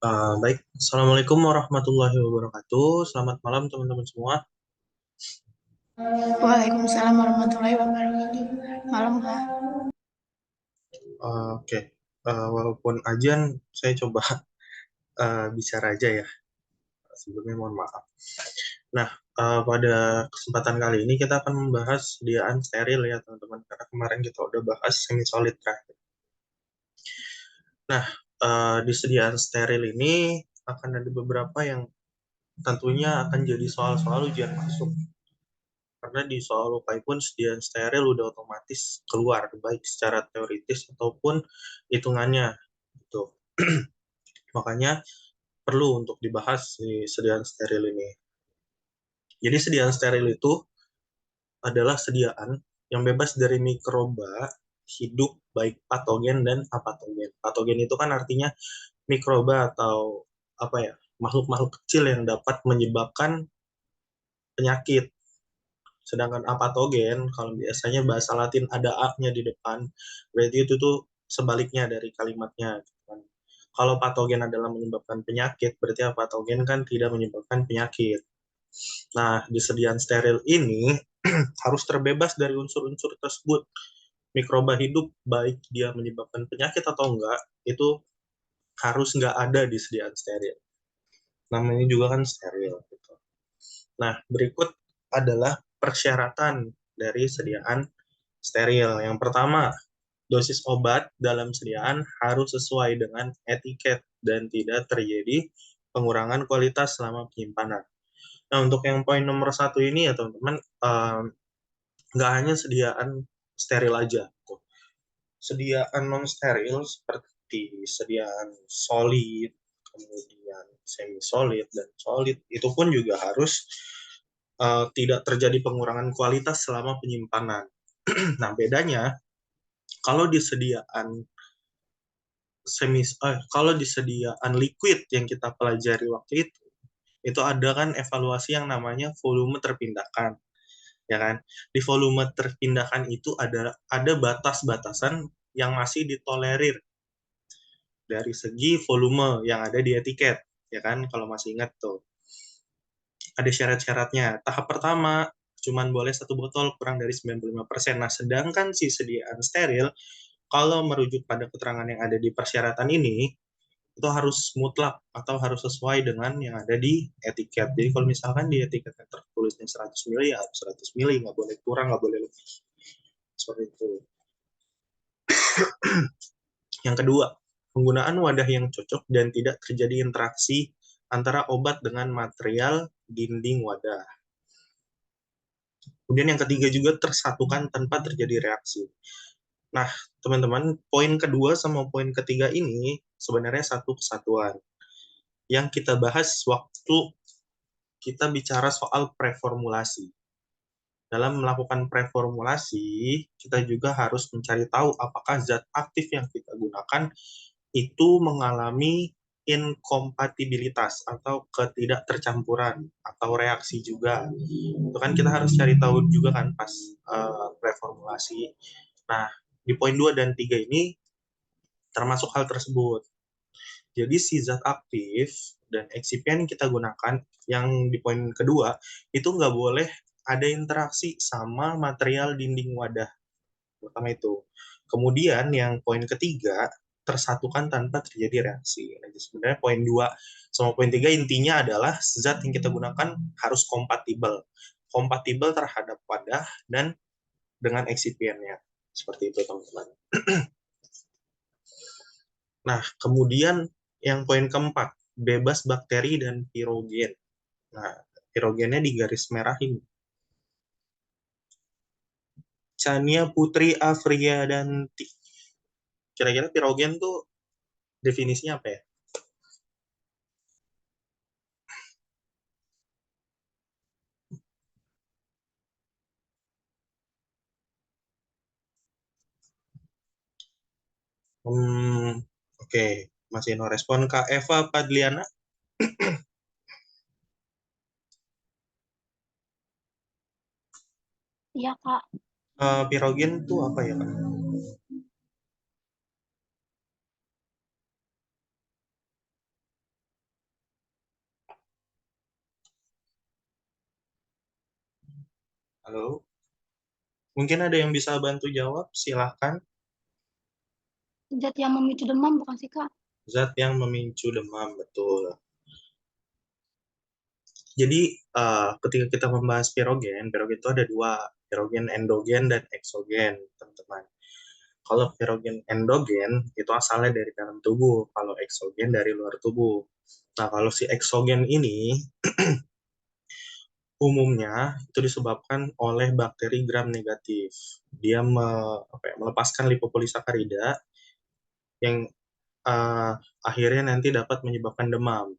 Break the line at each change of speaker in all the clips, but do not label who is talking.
Baik, Assalamualaikum warahmatullahi wabarakatuh. Selamat malam teman-teman semua.
Waalaikumsalam warahmatullahi wabarakatuh. Malam Kak.
Oke, walaupun ajan, saya coba bicara aja ya. Sebelumnya mohon maaf. Nah, pada kesempatan kali ini kita akan membahas sediaan steril ya teman-teman. Karena kemarin kita udah bahas semi solid terakhir. Nah, di sediaan steril ini akan ada beberapa yang tentunya akan jadi soal-soal ujian masuk. Karena di soal UKI pun sediaan steril udah otomatis keluar, baik secara teoritis ataupun hitungannya. Gitu. Makanya perlu untuk dibahas di sediaan steril ini. Jadi sediaan steril itu adalah sediaan yang bebas dari mikroba hidup baik patogen dan apatogen. Patogen itu kan artinya mikroba atau apa ya, makhluk-makhluk kecil yang dapat menyebabkan penyakit. Sedangkan apatogen, kalau biasanya bahasa Latin ada a-nya di depan, berarti itu tuh sebaliknya dari kalimatnya. Gitu kan. Kalau patogen adalah menyebabkan penyakit, berarti apatogen kan tidak menyebabkan penyakit. Nah, di sediaan steril ini harus terbebas dari unsur-unsur tersebut. Mikroba hidup, baik dia menyebabkan penyakit atau enggak, itu harus nggak ada di sediaan steril. Namanya juga kan steril. Gitu. Nah, berikut adalah persyaratan dari sediaan steril. Yang pertama, dosis obat dalam sediaan harus sesuai dengan etiket dan tidak terjadi pengurangan kualitas selama penyimpanan. Nah, untuk yang poin nomor satu ini ya teman-teman, nggak hanya sediaan steril aja. Sediaan non steril seperti sediaan solid, kemudian semi solid dan solid itu pun juga harus tidak terjadi pengurangan kualitas selama penyimpanan. Nah, bedanya kalau disediaan kalau disediaan liquid yang kita pelajari waktu itu ada kan evaluasi yang namanya volume terpindahkan, ya kan? Di volume terpindahkan itu ada batas-batasan yang masih ditolerir dari segi volume yang ada di etiket, ya kan? Kalau masih ingat tuh. Ada syarat-syaratnya. Tahap pertama, cuman boleh satu botol kurang dari 95%. Nah, sedangkan si sediaan steril, kalau merujuk pada keterangan yang ada di persyaratan ini, itu harus mutlak atau harus sesuai dengan yang ada di etiket. Jadi kalau misalkan di etiketnya tertulisnya 100 mili, ya 100 mili, nggak boleh kurang, nggak boleh lebih. Seperti itu. Yang kedua, penggunaan wadah yang cocok dan tidak terjadi interaksi antara obat dengan material dinding wadah. Kemudian yang ketiga juga tersatukan tanpa terjadi reaksi. Nah, teman-teman, poin kedua sama poin ketiga ini sebenarnya satu kesatuan. Yang kita bahas waktu kita bicara soal preformulasi. Dalam melakukan preformulasi, kita juga harus mencari tahu apakah zat aktif yang kita gunakan itu mengalami inkompatibilitas atau ketidaktercampuran atau reaksi juga. Itu kan kita harus cari tahu juga kan pas preformulasi. Nah, di poin 2 dan 3 ini termasuk hal tersebut. Jadi si zat aktif dan eksipien yang kita gunakan yang di poin kedua itu nggak boleh ada interaksi sama material dinding wadah. Pertama itu. Kemudian yang poin ketiga tersatukan tanpa terjadi reaksi. Nah, sebenarnya poin 2 sama poin 3 intinya adalah zat yang kita gunakan harus kompatibel. Kompatibel terhadap wadah dan dengan eksipiennya. Seperti itu, teman-teman. Nah, kemudian yang poin keempat, bebas bakteri dan pirogen. Nah, pirogennya di garis merah ini. Chania Putri Afriyadanti. Kira-kira pirogen tuh definisinya apa ya? Oke. Okay. Masih no respon. Kak Eva Padliana,
Iya Kak.
pirogen tuh apa ya, Kak? Halo? Mungkin ada yang bisa bantu jawab, silahkan.
Zat yang memicu demam bukan sih, Kak?
Zat yang memicu demam, betul. Jadi, ketika kita membahas pirogen, pirogen itu ada dua, pirogen endogen dan eksogen, teman-teman. Kalau pirogen endogen, itu asalnya dari dalam tubuh, kalau eksogen dari luar tubuh. Nah, kalau si eksogen ini, umumnya itu disebabkan oleh bakteri gram negatif. Dia melepaskan lipopolisakarida yang uh, akhirnya nanti dapat menyebabkan demam.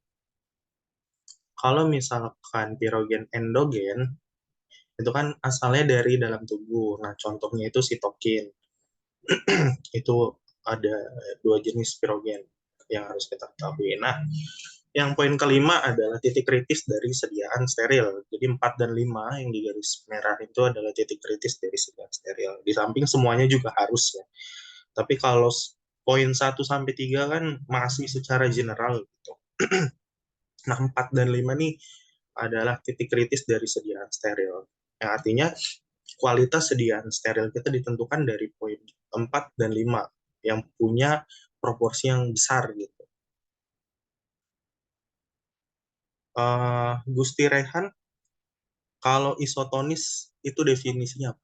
Kalau misalkan pirogen endogen, itu kan asalnya dari dalam tubuh. Nah, contohnya itu sitokin. Itu ada dua jenis pirogen yang harus kita ketahui. Nah, yang poin kelima adalah titik kritis dari sediaan steril. Jadi 4 dan 5 yang di garis merah itu adalah titik kritis dari sediaan steril. Di samping semuanya juga harus ya. Tapi kalau poin 1 sampai 3 kan masih secara general gitu. Nah, 4 dan 5 nih adalah titik kritis dari sediaan steril. Yang artinya kualitas sediaan steril kita ditentukan dari poin 4 dan 5 yang punya proporsi yang besar gitu. Gusti Rehan, kalau isotonis itu definisinya apa?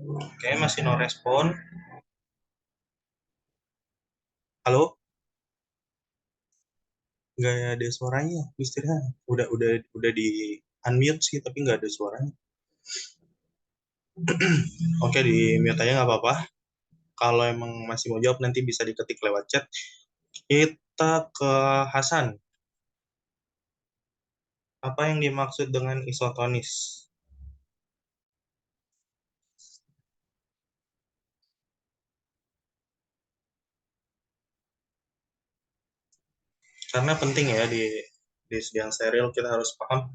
Oke, masih no respon. Halo? Nggak ada suaranya, Gusti Rehan. Udah di unmute sih, tapi nggak ada suaranya. Oke, di mute aja nggak apa-apa. Kalau emang masih mau jawab, nanti bisa diketik lewat chat. Kita ke Hasan. Apa yang dimaksud dengan isotonis? Karena penting ya di sedang steril kita harus paham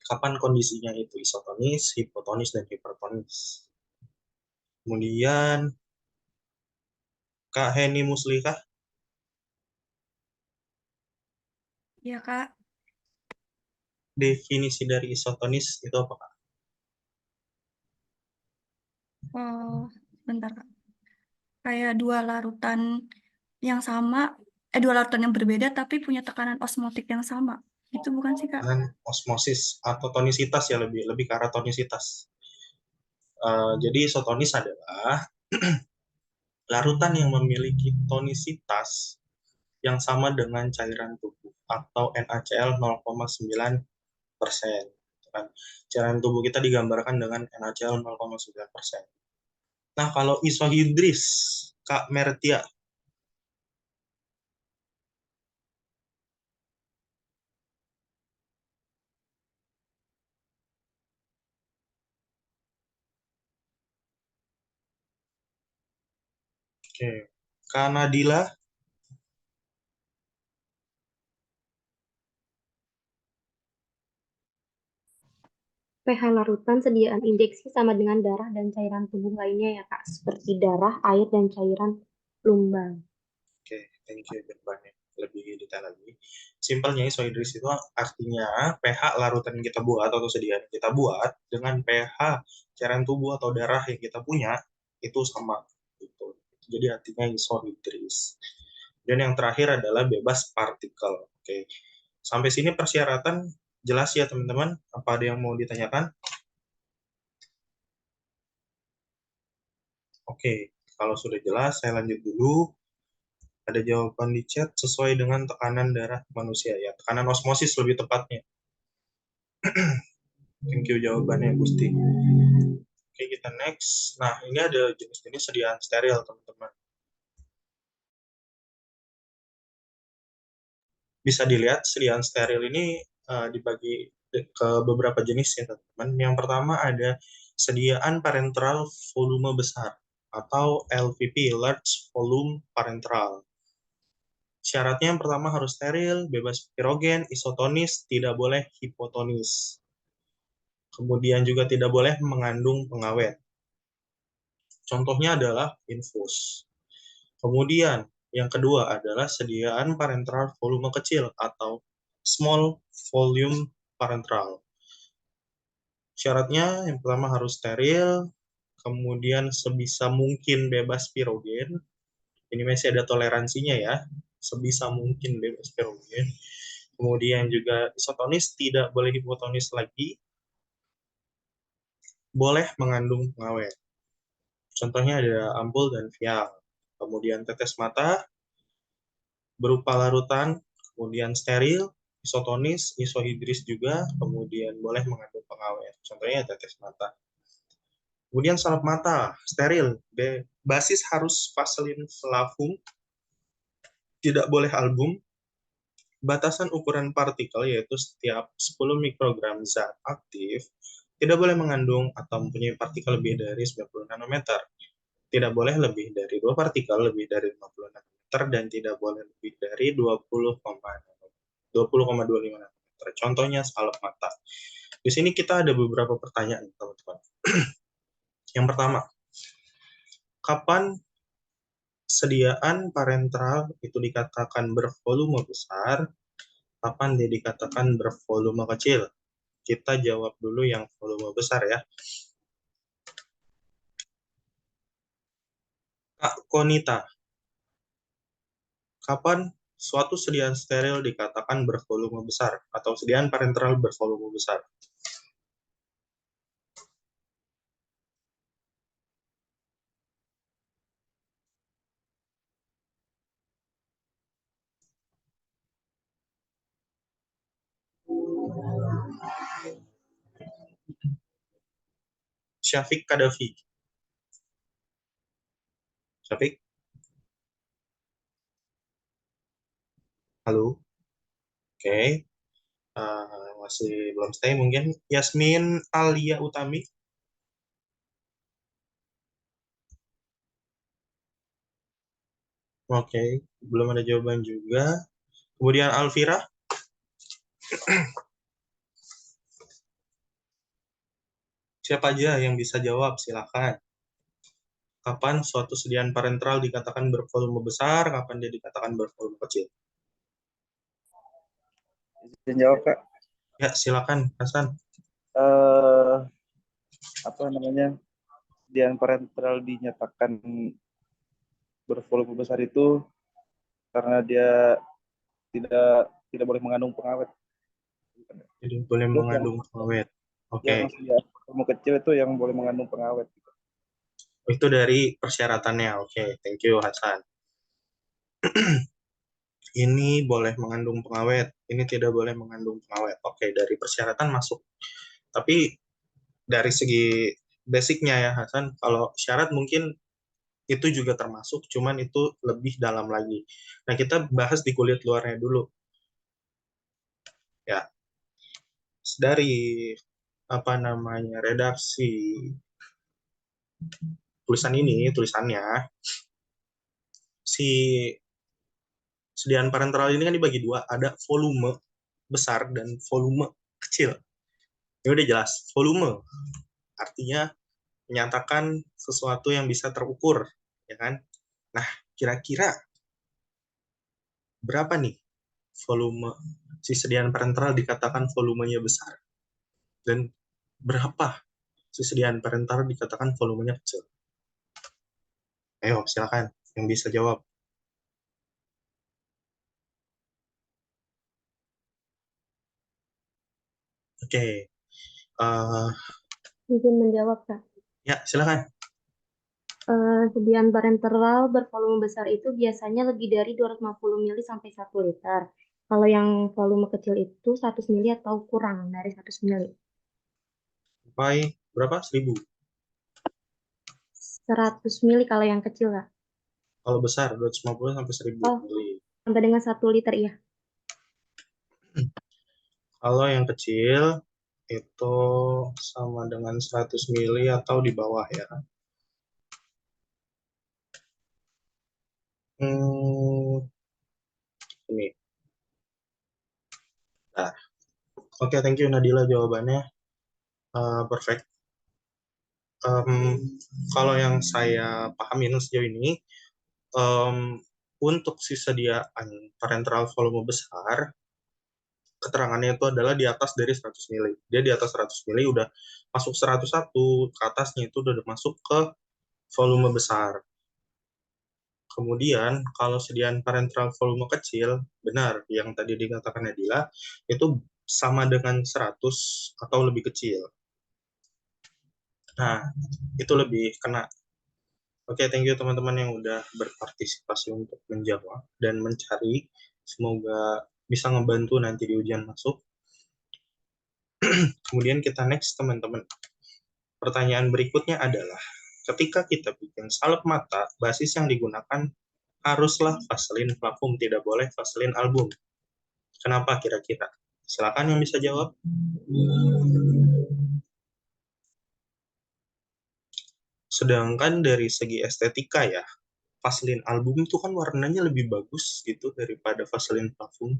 kapan kondisinya itu isotonis, hipotonis, dan hipertonis. Kemudian Kak Heni Muslihah,
Iya, Kak.
definisi dari isotonis itu apa Kak?
Oh, bentar, Kak. Kayak dua larutan yang berbeda tapi punya tekanan osmotik yang sama. Itu bukan sih, Kak?
Dengan osmosis atau tonisitas ya lebih lebih ke arah tonisitas. Jadi isotonis adalah larutan yang memiliki tonisitas yang sama dengan cairan tubuh atau NaCl 0,9%. Cairan tubuh kita digambarkan dengan NaCl 0,9%. Nah, kalau isohidris, Kak Mertia, oke. Kak Nadila,
pH larutan sediaan injeksi sama dengan darah dan cairan tubuh lainnya ya Kak, seperti darah, air, dan cairan lumbang.
oke, thank you jawabannya lebih detail lagi. Simpelnya isohidris itu artinya pH larutan yang kita buat atau sediaan yang kita buat dengan pH cairan tubuh atau darah yang kita punya itu sama gitu. Jadi artinya isohidris. Dan yang terakhir adalah bebas partikel. Oke. Sampai sini persyaratan jelas ya teman-teman? Apa ada yang mau ditanyakan? Oke, kalau sudah jelas saya lanjut dulu. Ada jawaban di chat sesuai dengan tekanan darah manusia ya, tekanan osmosis lebih tepatnya. Thank you jawabannya Gusti. Oke, kita next. Nah, ini ada jenis-jenis sediaan steril, teman-teman. Bisa dilihat sediaan steril ini dibagi ke beberapa jenis ya, teman-teman. Yang pertama ada sediaan parenteral volume besar atau LVP, Large Volume Parenteral. Syaratnya yang pertama harus steril, bebas pirogen, isotonis, tidak boleh hipotonis. Kemudian juga tidak boleh mengandung pengawet. Contohnya adalah infus. Kemudian, yang kedua adalah sediaan parenteral volume kecil atau small volume parenteral. Syaratnya yang pertama harus steril, kemudian sebisa mungkin bebas pirogen. Ini masih ada toleransinya ya, sebisa mungkin bebas pirogen. Kemudian juga isotonis, tidak boleh hipotonis lagi, boleh mengandung pengawet. Contohnya ada ampul dan vial. Kemudian tetes mata berupa larutan, kemudian steril, isotonis, isohidris juga, kemudian boleh mengandung pengawet. Contohnya tetes mata. Kemudian salep mata, steril, basis harus vaselin flavum, tidak boleh album. Batasan ukuran partikel yaitu setiap 10 mikrogram zat aktif tidak boleh mengandung atau mempunyai partikel lebih dari 90 nanometer. Tidak boleh lebih dari 2 partikel lebih dari 50 nanometer dan tidak boleh lebih dari 20,25 nanometer. Contohnya salep mata. Di sini kita ada beberapa pertanyaan, teman-teman. Yang pertama, kapan sediaan parenteral itu dikatakan bervolume besar, kapan dia dikatakan bervolume kecil? Kita jawab dulu yang volume besar ya. Kak Konita, kapan suatu sediaan steril dikatakan bervolume besar atau sediaan parenteral bervolume besar? Syafiq Kadafi. Syafiq, halo. Oke. Masih belum stay mungkin. Yasmin Alia Utami. Oke, belum ada jawaban juga. Kemudian Alvira. Siapa aja yang bisa jawab? Silakan. Kapan suatu sediaan parenteral dikatakan bervolume besar, kapan dia dikatakan bervolume kecil?
Izin jawab, Kak.
Ya, silakan, Hasan.
Eh, apa namanya? Sediaan parenteral dinyatakan bervolume besar itu karena dia tidak boleh mengandung pengawet.
Jadi boleh
Terus
mengandung pengawet. Oke,
yang sediaan volume kecil itu yang boleh mengandung pengawet.
itu dari persyaratannya. Oke, thank you Hasan. Ini boleh mengandung pengawet, ini tidak boleh mengandung pengawet. Oke, dari persyaratan masuk. Tapi dari segi basicnya ya Hasan, kalau syarat mungkin itu juga termasuk, cuman itu lebih dalam lagi. Nah, kita bahas di kulit luarnya dulu. Ya, dari apa namanya redaksi tulisannya, si sediaan parenteral ini kan dibagi dua, ada volume besar dan volume kecil. Ini udah jelas, volume artinya menyatakan sesuatu yang bisa terukur, ya kan? Nah, kira-kira berapa nih volume si sediaan parenteral dikatakan volumenya besar? Dan berapa si sediaan parenteral dikatakan volumenya kecil? Ayo, silakan yang bisa jawab. Oke,
Izin menjawab, Kak.
ya silakan.
Sediaan parenteral bervolume besar itu biasanya lebih dari 250 mili sampai 1 liter. Kalau yang volume kecil itu 100 mili atau kurang dari 100 mili.
Sampai berapa? 1000.
100 mili kalau yang kecil, Kak.
Kalau besar 250 sampai 1000
Oh,
mili.
sampai dengan 1 liter, ya.
Kalau yang kecil itu sama dengan 100 mili atau di bawah ya. Ini. Nah, oke, thank you Nadila jawabannya perfect. kalau yang saya pahamin sejauh ini, untuk si sediaan parenteral volume besar, keterangannya itu adalah di atas dari 100 mili. Dia di atas 100 mili udah masuk 101, ke atasnya itu udah masuk ke volume besar. Kemudian kalau sediaan parenteral volume kecil, benar yang tadi dikatakan Nadila, itu sama dengan 100 atau lebih kecil. Nah, itu lebih kena. Oke, thank you teman-teman yang udah berpartisipasi untuk menjawab dan mencari. Semoga bisa ngebantu nanti di ujian masuk. Kemudian kita next teman-teman. Pertanyaan berikutnya adalah, ketika kita bikin salep mata, basis yang digunakan haruslah Vaseline Parfum, tidak boleh Vaseline Album. Kenapa kira-kira? Silakan yang bisa jawab. Sedangkan dari segi estetika ya, Vaseline Album itu kan warnanya lebih bagus gitu daripada Vaseline Parfum.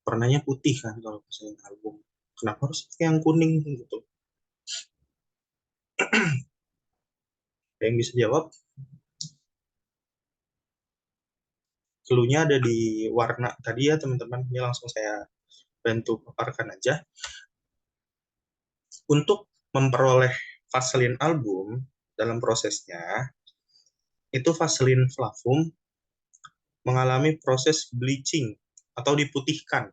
Warnanya putih kan kalau Vaseline Album. Kenapa harus pakai yang kuning gitu? Ada yang bisa jawab? Clue-nya ada di warna tadi ya teman-teman. Ini langsung saya bantu paparkan aja. Untuk memperoleh Vaseline Album dalam prosesnya, itu Vaseline Parfum mengalami proses bleaching atau diputihkan.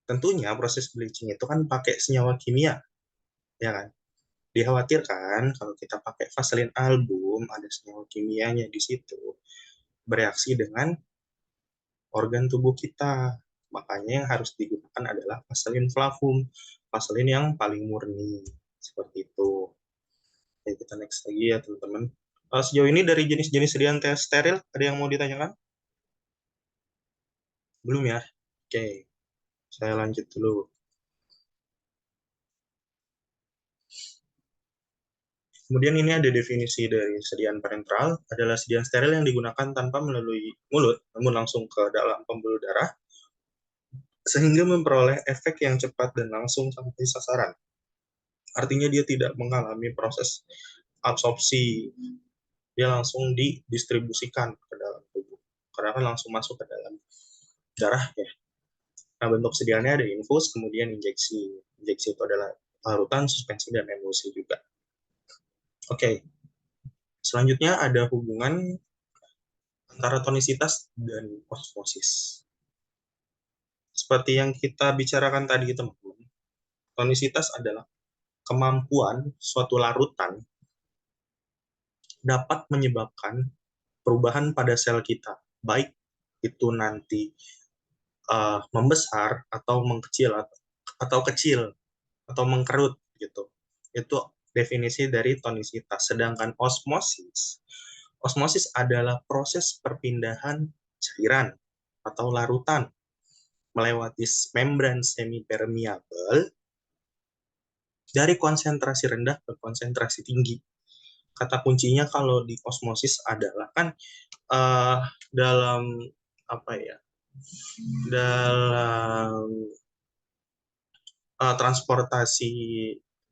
Tentunya proses bleaching itu kan pakai senyawa kimia, ya kan? Dikhawatirkan kalau kita pakai Vaseline Album, ada senyawa kimianya di situ, bereaksi dengan organ tubuh kita. Makanya yang harus digunakan adalah Vaseline Parfum, Vaseline yang paling murni. Seperti itu. Oke, kita next lagi ya teman-teman. Sejauh ini dari jenis-jenis sediaan tes steril, ada yang mau ditanyakan? Belum ya? Oke, saya lanjut dulu. Kemudian ini ada definisi dari sediaan parenteral, adalah sediaan steril yang digunakan tanpa melalui mulut, namun langsung ke dalam pembuluh darah, sehingga memperoleh efek yang cepat dan langsung sampai sasaran. Artinya dia tidak mengalami proses absorpsi, dia langsung didistribusikan ke dalam tubuh, karena kan langsung masuk ke dalam darah ya. Nah, bentuk sediaannya ada infus, kemudian injeksi. Injeksi itu adalah larutan, suspensi, dan emulsi juga. Oke, selanjutnya ada hubungan antara tonisitas dan osmosis. Seperti yang kita bicarakan tadi, teman-teman, tonisitas adalah kemampuan suatu larutan dapat menyebabkan perubahan pada sel kita, baik itu nanti membesar atau mengkecil atau kecil atau mengkerut gitu. Itu definisi dari tonisitas. Sedangkan osmosis adalah proses perpindahan cairan atau larutan melewati membran semipermeabel dari konsentrasi rendah ke konsentrasi tinggi. Kata kuncinya kalau di osmosis adalah kan dalam apa ya? Dalam transportasi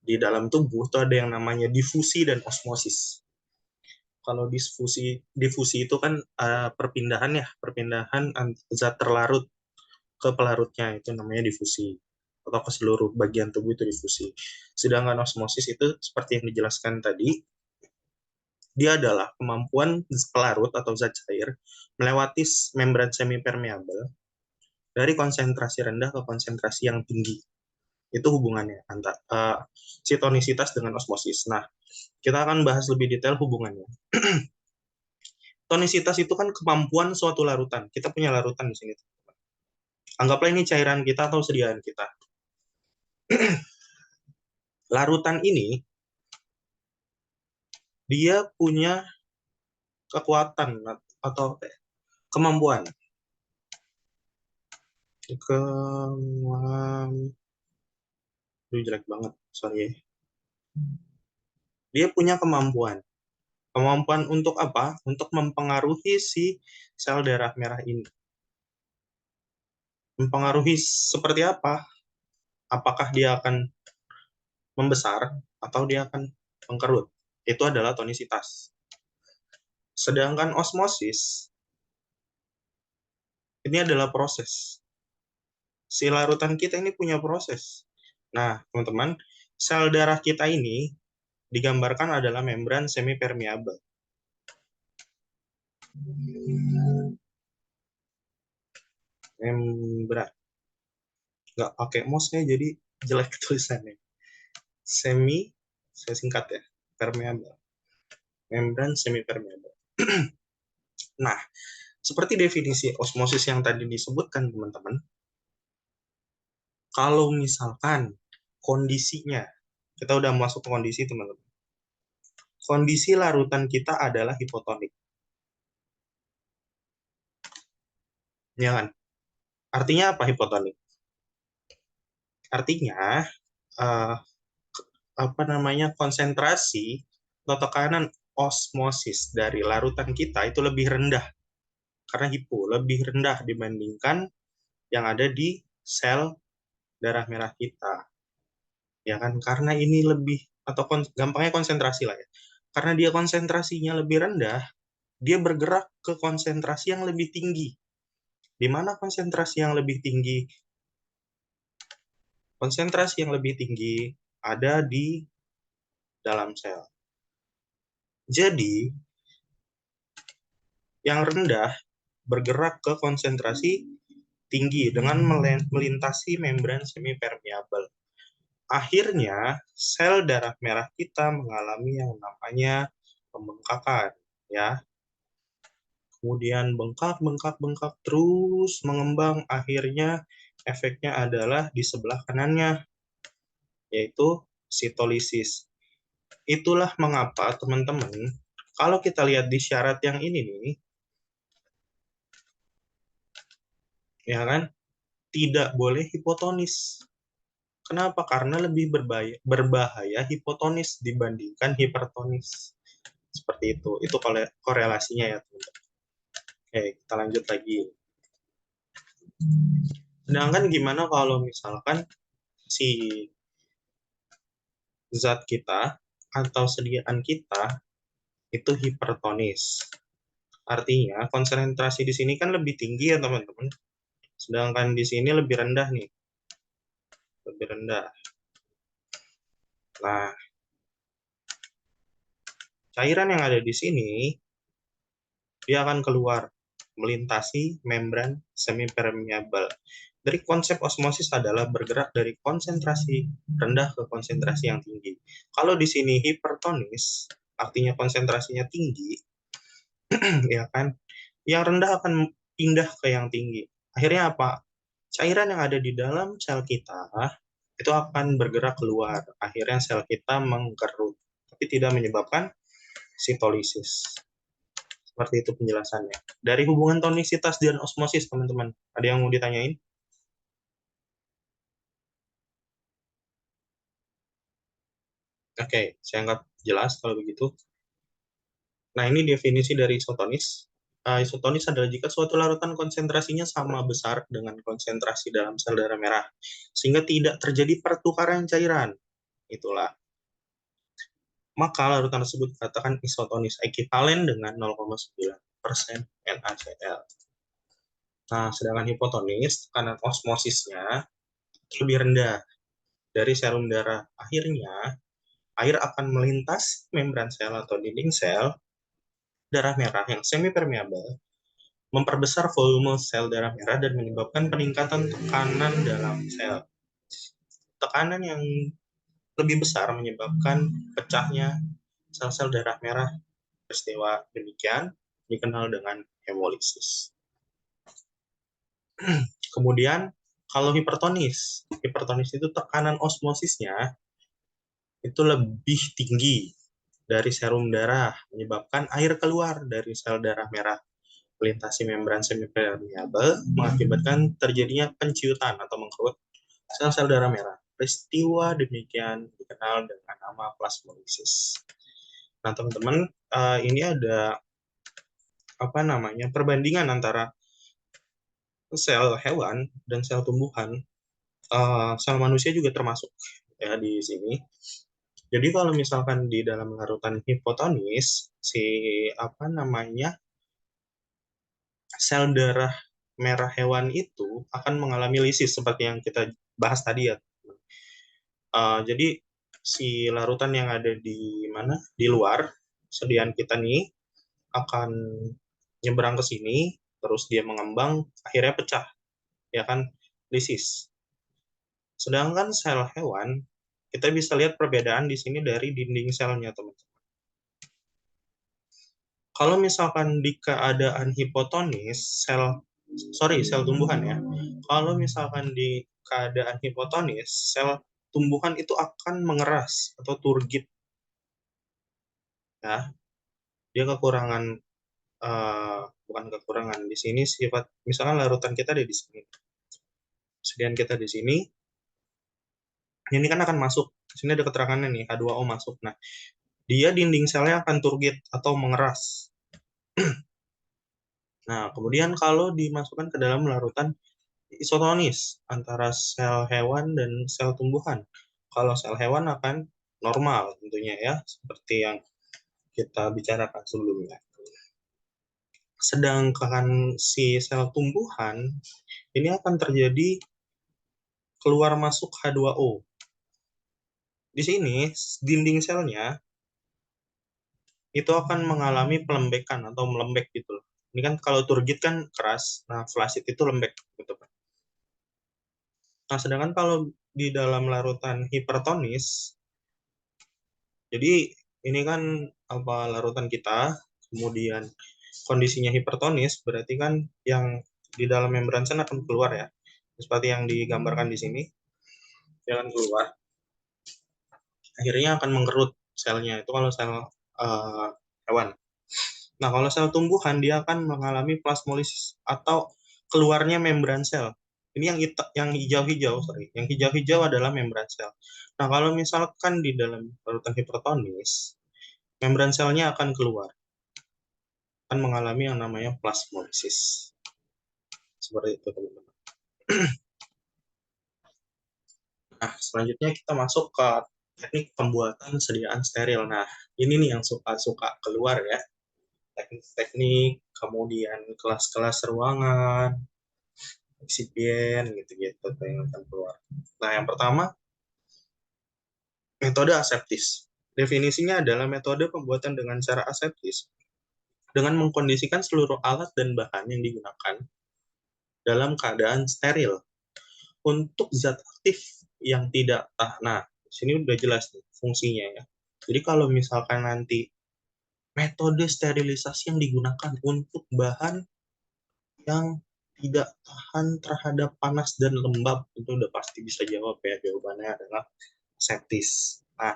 di dalam tubuh itu ada yang namanya difusi dan osmosis. Kalau difusi itu kan perpindahan zat terlarut ke pelarutnya, itu namanya difusi, atau ke seluruh bagian tubuh itu difusi. Sedangkan osmosis itu seperti yang dijelaskan tadi, dia adalah kemampuan pelarut atau zat cair melewati membran semipermeabel dari konsentrasi rendah ke konsentrasi yang tinggi. Itu hubungannya antara tonisitas dengan osmosis. Nah, kita akan bahas lebih detail hubungannya. Tonisitas itu kan kemampuan suatu larutan. Kita punya larutan di sini. Anggaplah ini cairan kita atau sediaan kita. Larutan ini dia punya kekuatan atau kemampuan. Jelek banget, sorry. Dia punya kemampuan. Kemampuan untuk apa? Untuk mempengaruhi si sel darah merah ini. Mempengaruhi seperti apa? Apakah dia akan membesar atau dia akan mengkerut. Itu adalah tonisitas. Sedangkan osmosis ini adalah proses. Si larutan kita ini punya proses. Nah, teman-teman, sel darah kita ini digambarkan adalah membran semi-permeable. Membran. Nggak pakai mouse-nya, jadi jelek tulisannya. Saya singkat ya, permeable. Membran semi-permeable. Nah, seperti definisi osmosis yang tadi disebutkan, teman-teman, kalau misalkan kondisinya, kita udah masuk ke kondisi, teman-teman. Kondisi larutan kita adalah hipotonik. Ya kan? Artinya apa hipotonik? Artinya, konsentrasi atau tekanan osmosis dari larutan kita itu lebih rendah. Karena hipo, lebih rendah dibandingkan yang ada di sel darah merah kita. Ya kan? Karena ini lebih, atau gampangnya konsentrasi lah ya. Karena dia konsentrasinya lebih rendah, dia bergerak ke konsentrasi yang lebih tinggi. Di mana konsentrasi yang lebih tinggi? Konsentrasi yang lebih tinggi ada di dalam sel. Jadi, yang rendah bergerak ke konsentrasi tinggi dengan melintasi membran semi-permeable. Akhirnya, sel darah merah kita mengalami yang namanya pembengkakan, ya. Kemudian bengkak, terus mengembang. Akhirnya, efeknya adalah di sebelah kanannya, yaitu sitolisis. Itulah mengapa, teman-teman, kalau kita lihat di syarat yang ini nih, ya kan, tidak boleh hipotonis. Kenapa? Karena lebih berbahaya hipotonis dibandingkan hipertonis. Seperti itu. Itu korelasinya ya, teman-teman. Oke, kita lanjut lagi. Sedangkan gimana kalau misalkan si zat kita atau sediaan kita itu hipertonis. Artinya konsentrasi di sini kan lebih tinggi ya, teman-teman. Sedangkan di sini lebih rendah nih. Lebih rendah. Nah, cairan yang ada di sini, dia akan keluar, melintasi membran semi-permeable. Dari konsep osmosis adalah bergerak dari konsentrasi rendah ke konsentrasi yang tinggi. Kalau di sini hipertonis, artinya konsentrasinya tinggi, ya kan, yang rendah akan pindah ke yang tinggi. Akhirnya apa? Cairan yang ada di dalam sel kita itu akan bergerak keluar. Akhirnya sel kita mengkerut, tapi tidak menyebabkan sitolisis. Seperti itu penjelasannya. Dari hubungan tonisitas dan osmosis, teman-teman. Ada yang mau ditanyain? Oke, saya anggap jelas kalau begitu. Nah, ini definisi dari isotonis. Isotonis adalah jika suatu larutan konsentrasinya sama besar dengan konsentrasi dalam sel darah merah, sehingga tidak terjadi pertukaran cairan. Itulah. Maka larutan tersebut dikatakan isotonis, ekivalen dengan 0,9% NaCl. Nah, sedangkan hipotonis, tekanan osmosisnya lebih rendah dari serum darah. Akhirnya, air akan melintas membran sel atau dinding sel darah merah yang semi-permeable, memperbesar volume sel darah merah dan menyebabkan peningkatan tekanan dalam sel. Tekanan yang lebih besar menyebabkan pecahnya sel-sel darah merah. Peristiwa demikian dikenal dengan hemolisis. Kemudian, kalau hipertonis itu tekanan osmosisnya itu lebih tinggi dari serum darah, menyebabkan air keluar dari sel darah merah melintasi membran semi-permeable, mengakibatkan terjadinya penciutan atau mengkerut sel-sel darah merah. Peristiwa demikian dikenal dengan nama plasmolisis. Nah, teman-teman, ini ada perbandingan antara sel hewan dan sel tumbuhan. Sel manusia juga termasuk ya di sini. Jadi kalau misalkan di dalam larutan hipotonis, sel darah merah hewan itu akan mengalami lisis seperti yang kita bahas tadi ya. Jadi si larutan yang ada di mana? Di luar sediaan kita nih akan nyebrang ke sini, terus dia mengembang, akhirnya pecah, ya kan? Lisis. Sedangkan sel hewan, kita bisa lihat perbedaan di sini dari dinding selnya, teman-teman. Kalau misalkan di keadaan hipotonis, sel tumbuhan ya. Kalau misalkan di keadaan hipotonis, sel tumbuhan itu akan mengeras atau turgid. Ya, dia kekurangan, bukan kekurangan, di sini sifat, misalkan larutan kita ada di sini. Sediaan kita di sini, ini kan akan masuk. Di sini ada keterangannya nih, H2O masuk. Nah, dia dinding selnya akan turgid atau mengeras. Nah, kemudian kalau dimasukkan ke dalam larutan isotonis antara sel hewan dan sel tumbuhan. Kalau sel hewan akan normal tentunya ya, seperti yang kita bicarakan sebelumnya. Sedangkan si sel tumbuhan ini akan terjadi keluar masuk H2O. Di sini dinding selnya itu akan mengalami pelembekan atau melembek gitu loh. Ini kan kalau turgid kan keras, nah flaccid itu lembek gitu kan. Nah, sedangkan kalau di dalam larutan hipertonis, jadi ini kan larutan kita, kemudian kondisinya hipertonis, berarti kan yang di dalam membran sel akan keluar ya. Seperti yang digambarkan di sini, dia akan keluar. Akhirnya akan mengerut selnya, itu kalau sel hewan. Nah, kalau sel tumbuhan dia akan mengalami plasmolisis atau keluarnya membran sel. Ini yang hijau-hijau, sorry. Yang hijau-hijau adalah membran sel. Nah, kalau misalkan di dalam larutan hipertonis, membran selnya akan keluar. Akan mengalami yang namanya plasmolisis. Seperti itu, teman-teman. Nah, selanjutnya kita masuk ke teknik pembuatan sediaan steril. Nah, ini nih yang suka-suka keluar ya. Teknik-teknik, kemudian kelas-kelas ruangan, eksipien, gitu-gitu yang akan keluar. Nah, yang pertama, metode aseptis. Definisinya adalah metode pembuatan dengan cara aseptis dengan mengkondisikan seluruh alat dan bahan yang digunakan dalam keadaan steril untuk zat aktif yang tidak Nah, sini udah jelas nih fungsinya ya. Jadi kalau misalkan nanti metode sterilisasi yang digunakan untuk bahan yang tidak tahan terhadap panas dan lembab, itu udah pasti bisa jawab ya, jawabannya adalah aseptis. Nah,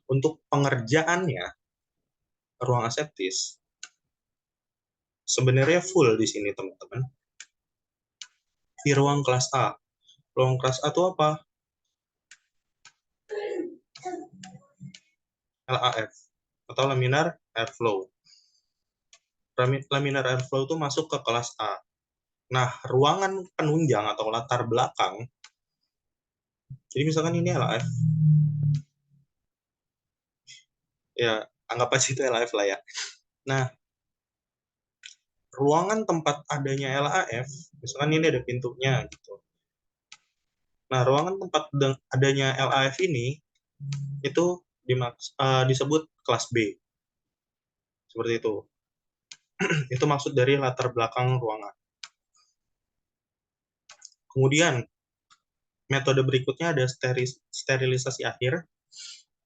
untuk pengerjaannya ruang aseptis sebenarnya full di sini teman-teman. Di ruang kelas A. Ruang kelas A itu apa? LAF atau laminar airflow. Laminar airflow itu masuk ke kelas A. Nah, ruangan penunjang atau latar belakang, jadi misalkan ini LAF, ya anggap aja itu LAF lah ya. Nah, ruangan tempat adanya LAF, misalkan ini ada pintunya gitu. Nah, ruangan tempat adanya LAF ini itu disebut kelas B. Seperti itu. Itu maksud dari latar belakang ruangan. Kemudian, metode berikutnya ada sterilisasi akhir.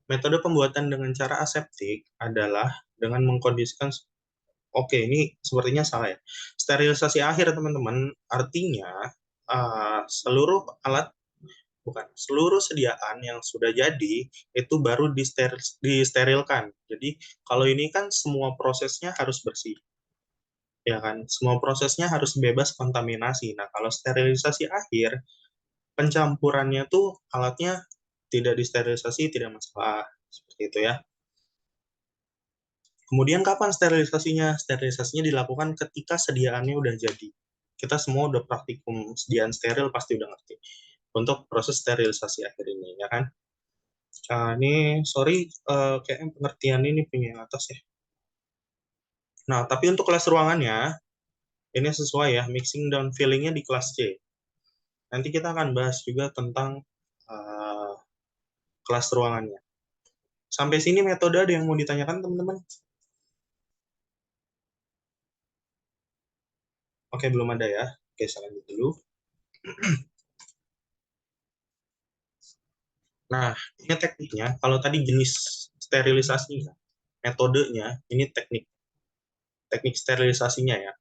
Metode pembuatan dengan cara aseptik adalah dengan mengkondisikan, oke, ini sepertinya salah ya. Sterilisasi akhir, teman-teman, artinya seluruh sediaan yang sudah jadi itu baru disterilkan. Jadi kalau ini kan semua prosesnya harus bersih, ya kan? Semua prosesnya harus bebas kontaminasi. Nah, kalau sterilisasi akhir, pencampurannya tuh alatnya tidak disterilisasi, tidak masalah. Seperti itu ya. Kemudian kapan sterilisasinya? Sterilisasinya dilakukan ketika sediaannya udah jadi. Kita semua udah praktikum sediaan steril pasti udah ngerti. Untuk proses sterilisasi akhir ini, ya kan? Nah, ini sorry, kayaknya pengertian ini punya yang atas ya. Nah, tapi untuk kelas ruangannya, ini sesuai ya, mixing dan fillingnya di kelas C. Nanti kita akan bahas juga tentang kelas ruangannya. Sampai sini metode ada yang mau ditanyakan, teman-teman? Oke, belum ada ya. Oke, saya lanjut dulu. Nah, ini tekniknya. Kalau tadi jenis sterilisasinya, metodenya, ini teknik sterilisasinya ya.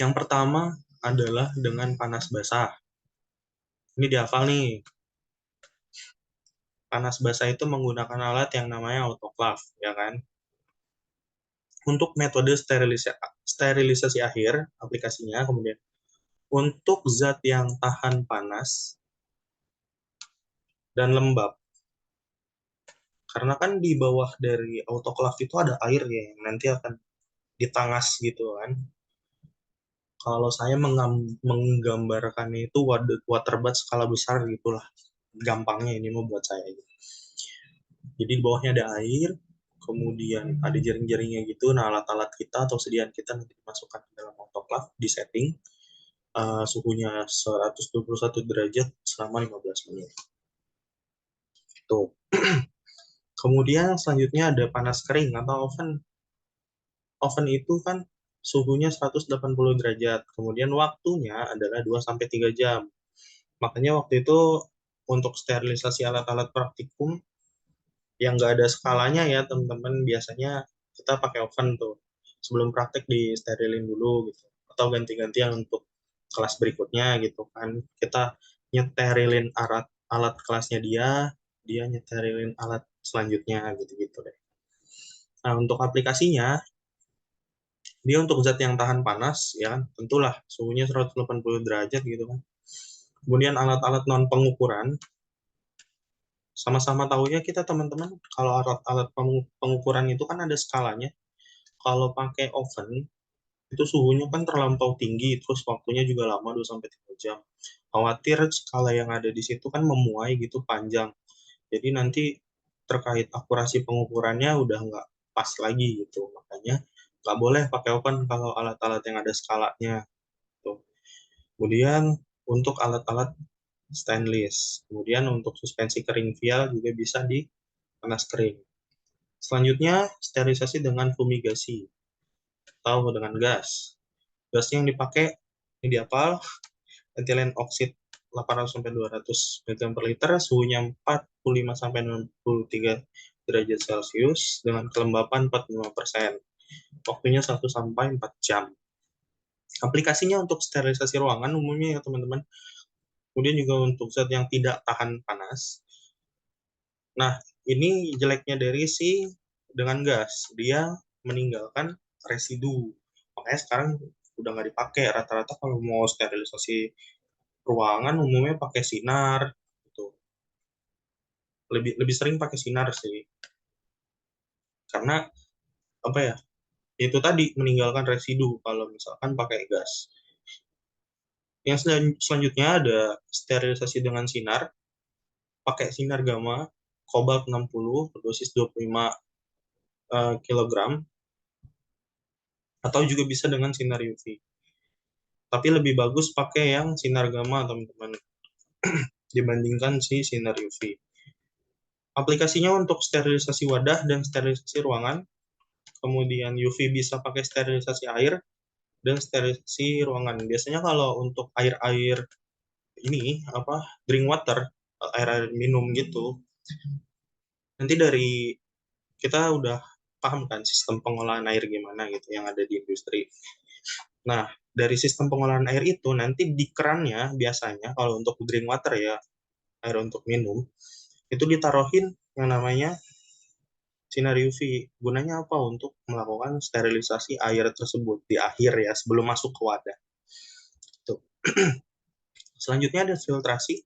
Yang pertama adalah dengan panas basah. Ini dihafal nih. Panas basah itu menggunakan alat yang namanya autoclave, ya kan? Untuk metode sterilisasi akhir, aplikasinya kemudian untuk zat yang tahan panas dan lembab. Karena kan di bawah dari autoclave itu ada air ya, yang nanti akan ditangas gitu kan. Kalau saya menggambarkannya itu water bath skala besar gitulah. Gampangnya ini mau buat saya. Jadi di bawahnya ada air, kemudian ada jaring-jaringnya gitu. Nah, alat-alat kita atau sediaan kita nanti dimasukkan ke dalam autoclave, di setting suhunya 121 derajat selama 15 menit. Tuh. Kemudian selanjutnya ada panas kering atau oven. Oven itu kan suhunya 180 derajat. Kemudian waktunya adalah 2-3 jam. Makanya waktu itu untuk sterilisasi alat-alat praktikum yang nggak ada skalanya ya teman-teman, biasanya kita pakai oven tuh. Sebelum praktek di sterilin dulu gitu. Atau ganti-gantian untuk kelas berikutnya gitu kan. Kita nyeterilin alat kelasnya dia nyeterilin alat selanjutnya gitu-gitu deh. Nah, untuk aplikasinya, dia untuk zat yang tahan panas, ya kan, tentulah suhunya 180 derajat gitu kan. Kemudian alat-alat non pengukuran, sama-sama tahunya kita teman-teman, kalau alat-alat pengukuran itu kan ada skalanya. Kalau pakai oven, itu suhunya kan terlampau tinggi, terus waktunya juga lama 2-3 jam. Khawatir skala yang ada di situ kan memuai gitu panjang. Jadi nanti terkait akurasi pengukurannya udah nggak pas lagi gitu. Makanya nggak boleh pakai oven kalau alat-alat yang ada skalanya. Tuh. Kemudian untuk alat-alat stainless. Kemudian untuk suspensi kering vial juga bisa di panas kering. Selanjutnya sterilisasi dengan fumigasi atau dengan gas. Gasnya yang dipakai ini dihafal, etilen oksid 800-200 mg per liter, suhunya 45-63 derajat Celcius dengan kelembapan 45%. Waktunya 1-4 jam. Aplikasinya untuk sterilisasi ruangan umumnya ya teman-teman. Kemudian juga untuk zat yang tidak tahan panas. Nah, ini jeleknya dari dengan gas. Dia meninggalkan residu. Makanya sekarang udah nggak dipakai. Rata-rata kalau mau sterilisasi ruangan umumnya pakai sinar. Gitu. Lebih sering pakai sinar sih. Karena apa ya? Itu tadi meninggalkan residu kalau misalkan pakai gas. Yang selanjutnya ada sterilisasi dengan sinar. Pakai sinar gamma kobalt 60 dosis 25 kg atau juga bisa dengan sinar UV. Tapi lebih bagus pakai yang sinar gamma teman-teman dibandingkan sinar UV. Aplikasinya untuk sterilisasi wadah dan sterilisasi ruangan. Kemudian UV bisa pakai sterilisasi air dan sterilisasi ruangan. Biasanya kalau untuk air-air ini drink water, air-air minum gitu, nanti dari kita udah paham kan sistem pengolahan air gimana gitu yang ada di industri. Nah, dari sistem pengolahan air itu nanti di kerannya biasanya kalau untuk drink water ya, air untuk minum, itu ditaruhin yang namanya sinar UV. Gunanya apa? Untuk melakukan sterilisasi air tersebut di akhir ya, sebelum masuk ke wadah. Tuh. Selanjutnya ada filtrasi.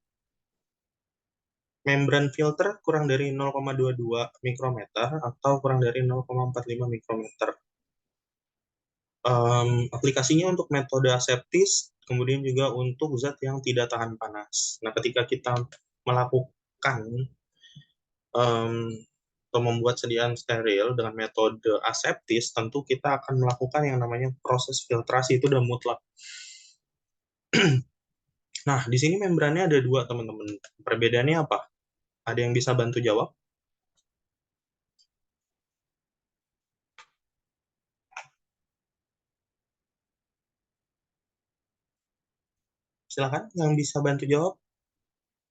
Membran filter kurang dari 0,22 mikrometer atau kurang dari 0,45 mikrometer. Aplikasinya untuk metode aseptis, kemudian juga untuk zat yang tidak tahan panas. Nah, ketika kita melakukan atau membuat sediaan steril dengan metode aseptis, tentu kita akan melakukan yang namanya proses filtrasi, itu udah mutlak. Nah, di sini membrannya ada dua, teman-teman. Perbedaannya apa? Ada yang bisa bantu jawab? Silakan, yang bisa bantu jawab.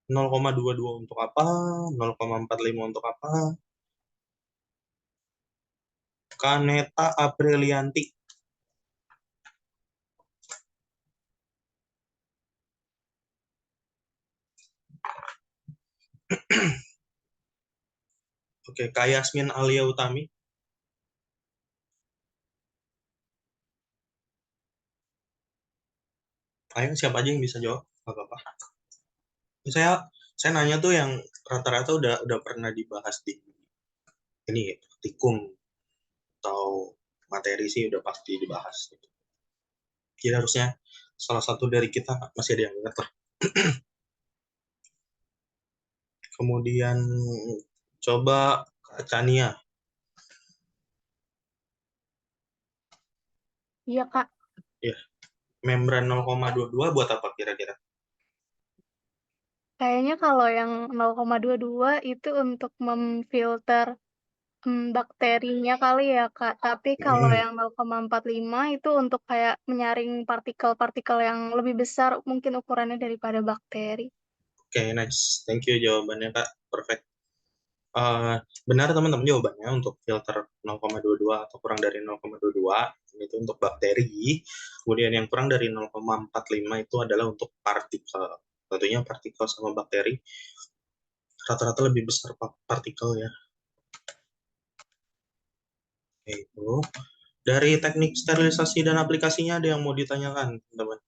0,22 untuk apa? 0,45 untuk apa? Kaneta Aprilianti. Oke, Kak Yasmin Alia Utami. Ayo, siapa aja yang bisa jawab? Gak apa-apa. Saya nanya tuh yang rata-rata udah pernah dibahas di ini praktikum atau materi sih udah pasti dibahas. Jadi harusnya salah satu dari kita masih ada yang ingat lah. Kemudian coba Kak Chania.
Iya, Kak.
Ya, membran 0,22 buat apa kira-kira?
Kayaknya kalau yang 0,22 itu untuk memfilter bakterinya kali ya, Kak. Tapi kalau yang 0,45 itu untuk kayak menyaring partikel-partikel yang lebih besar mungkin ukurannya daripada bakteri.
Oke, nice. Thank you jawabannya, Kak. Perfect. Benar teman-teman jawabannya untuk filter 0,22 atau kurang dari 0,22 itu untuk bakteri. Kemudian yang kurang dari 0,45 itu adalah untuk partikel. Tentunya partikel sama bakteri rata-rata lebih besar partikel ya. Oke, itu. Dari teknik sterilisasi dan aplikasinya ada yang mau ditanyakan, teman-teman?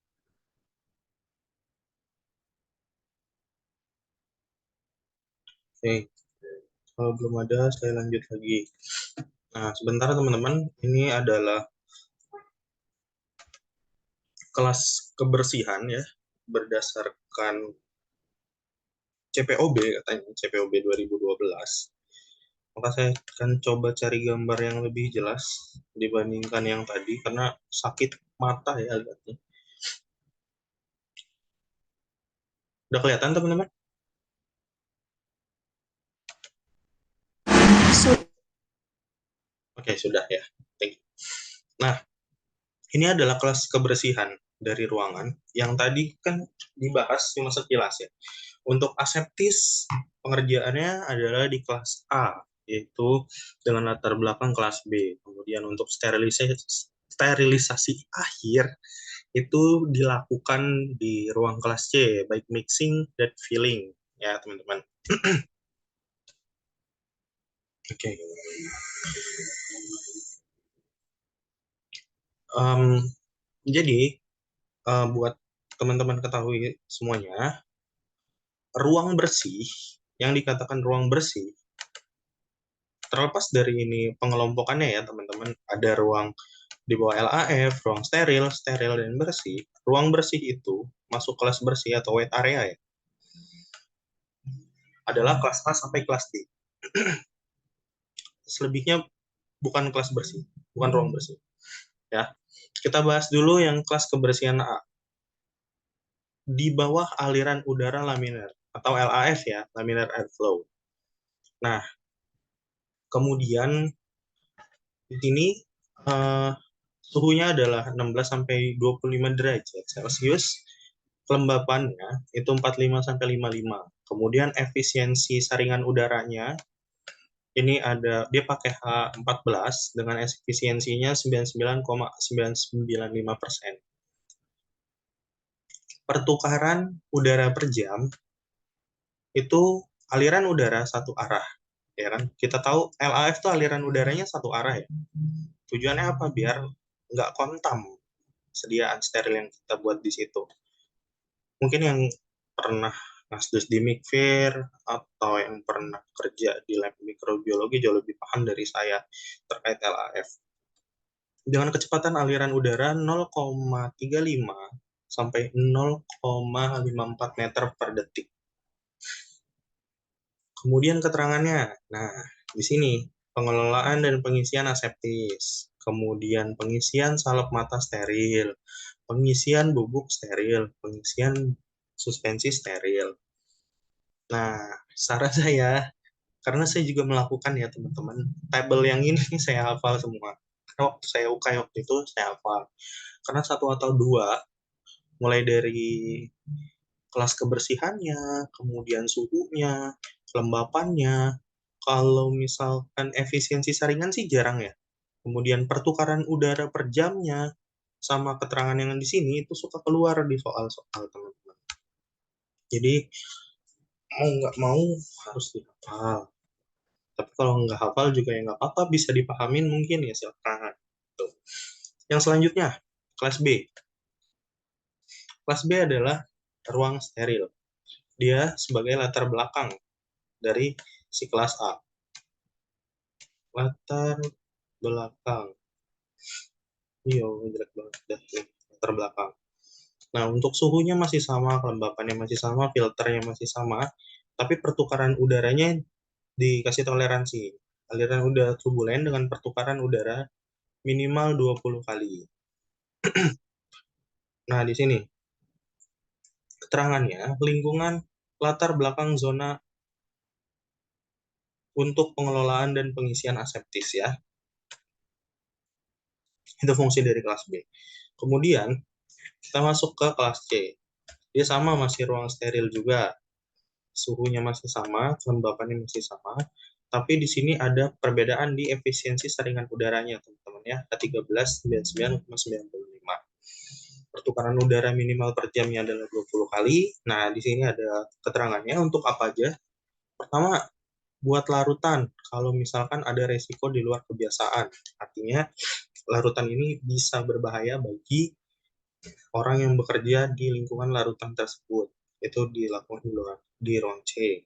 Oke, kalau belum ada, saya lanjut lagi. Nah, sebentar teman-teman, ini adalah kelas kebersihan ya, berdasarkan CPOB katanya, CPOB 2012. Maka saya akan coba cari gambar yang lebih jelas dibandingkan yang tadi, karena sakit mata ya agaknya. Udah kelihatan teman-teman? Oke, sudah ya. Thank you. Nah, ini adalah kelas kebersihan dari ruangan yang tadi kan dibahas cuma sekilas ya. Untuk aseptis, pengerjaannya adalah di kelas A, yaitu dengan latar belakang kelas B. Kemudian untuk sterilisasi akhir, itu dilakukan di ruang kelas C, baik mixing dan filling, ya teman-teman. Oke. Jadi, buat teman-teman ketahui semuanya, ruang bersih, yang dikatakan ruang bersih, terlepas dari ini pengelompokannya ya teman-teman, ada ruang di bawah LAF, ruang steril, steril dan bersih. Ruang bersih itu masuk kelas bersih atau wet area ya, adalah kelas A sampai kelas D. Selebihnya bukan kelas bersih, bukan ruang bersih. Ya, kita bahas dulu yang kelas kebersihan A. Di bawah aliran udara laminar atau LAF ya, laminar airflow. Nah, kemudian di sini suhunya adalah 16 sampai 25 derajat Celcius. Kelembapannya itu 45 sampai 55. Kemudian efisiensi saringan udaranya ini ada dia pakai H14 dengan efisiensinya 99,995%. Pertukaran udara per jam itu aliran udara satu arah, ya kan? Kita tahu LAF itu aliran udaranya satu arah ya. Tujuannya apa? Biar nggak kontam sediaan steril yang kita buat di situ. Mungkin yang pernah ngasdus di Mikfir atau yang pernah kerja di lab mikrobiologi jauh lebih paham dari saya terkait LAF. Dengan kecepatan aliran udara 0,35 sampai 0,54 meter per detik. Kemudian keterangannya. Nah, di sini pengelolaan dan pengisian aseptis, kemudian pengisian salep mata steril, pengisian bubuk steril, pengisian suspensi steril. Nah, saran saya, karena saya juga melakukan ya teman-teman, tabel yang ini saya hafal semua. Karena waktu saya UKAI waktu itu saya hafal. Karena satu atau dua, mulai dari kelas kebersihannya, kemudian suhunya, kelembapannya. Kalau misalkan efisiensi saringan sih jarang ya. Kemudian pertukaran udara per jamnya, sama keterangan yang di sini itu suka keluar di soal-soal teman-teman. Jadi mau nggak mau harus dihafal. Tapi kalau nggak hafal juga ya nggak apa-apa, bisa dipahamin mungkin ya silakan. Tuh. Yang selanjutnya, kelas B. Kelas B adalah ruang steril. Dia sebagai latar belakang dari si kelas A. Latar belakang. Iya, jelek banget dah. Latar belakang. Nah, untuk suhunya masih sama, kelembapannya masih sama, filternya masih sama, tapi pertukaran udaranya dikasih toleransi. Aliran udara turbulen dengan pertukaran udara minimal 20 kali. Nah, di sini keterangannya, lingkungan latar belakang zona untuk pengelolaan dan pengisian aseptis ya. Itu fungsi dari kelas B. Kemudian, kita masuk ke kelas C. Dia sama, masih ruang steril juga. Suhunya masih sama, kelembapannya masih sama, tapi di sini ada perbedaan di efisiensi saringan udaranya, teman-teman ya, K13 99,95. Pertukaran udara minimal per jamnya adalah 20 kali. Nah, di sini ada keterangannya untuk apa aja. Pertama, buat larutan, kalau misalkan ada resiko di luar kebiasaan. Artinya, larutan ini bisa berbahaya bagi orang yang bekerja di lingkungan larutan tersebut. Itu dilakukan di ruang C.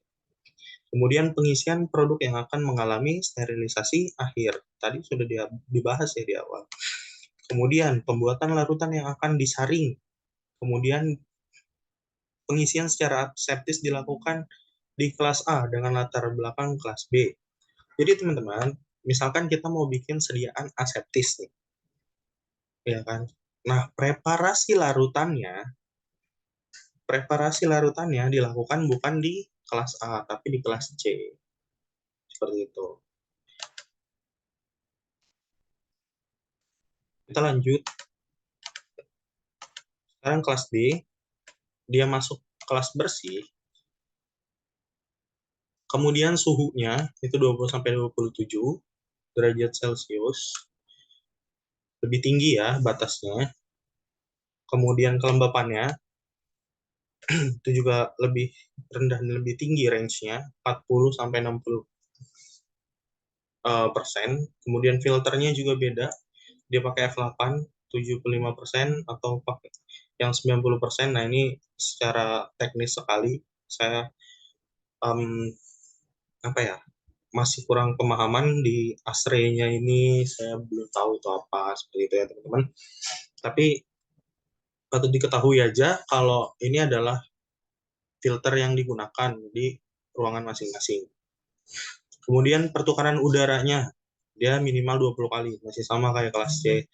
Kemudian pengisian produk yang akan mengalami sterilisasi akhir. Tadi sudah dibahas ya di awal. Kemudian pembuatan larutan yang akan disaring. Kemudian pengisian secara aseptis dilakukan di kelas A dengan latar belakang kelas B. Jadi teman-teman, misalkan kita mau bikin sediaan aseptis nih, ya kan? Nah, preparasi larutannya dilakukan bukan di kelas A, tapi di kelas C. Seperti itu. Kita lanjut. Sekarang kelas D, dia masuk kelas bersih. Kemudian suhunya itu 20-27 derajat Celcius. Lebih tinggi ya batasnya. Kemudian kelembapannya itu juga lebih rendah dan lebih tinggi range-nya, 40-60 persen. Kemudian filternya juga beda. Dia pakai F8 75% atau pakai yang 90%. Nah, ini secara teknis sekali saya apa ya, masih kurang pemahaman di ASRE-nya ini, saya belum tahu itu apa, seperti itu ya teman-teman. Tapi patut diketahui aja kalau ini adalah filter yang digunakan di ruangan masing-masing. Kemudian pertukaran udaranya, dia minimal 20 kali, masih sama kayak kelas C.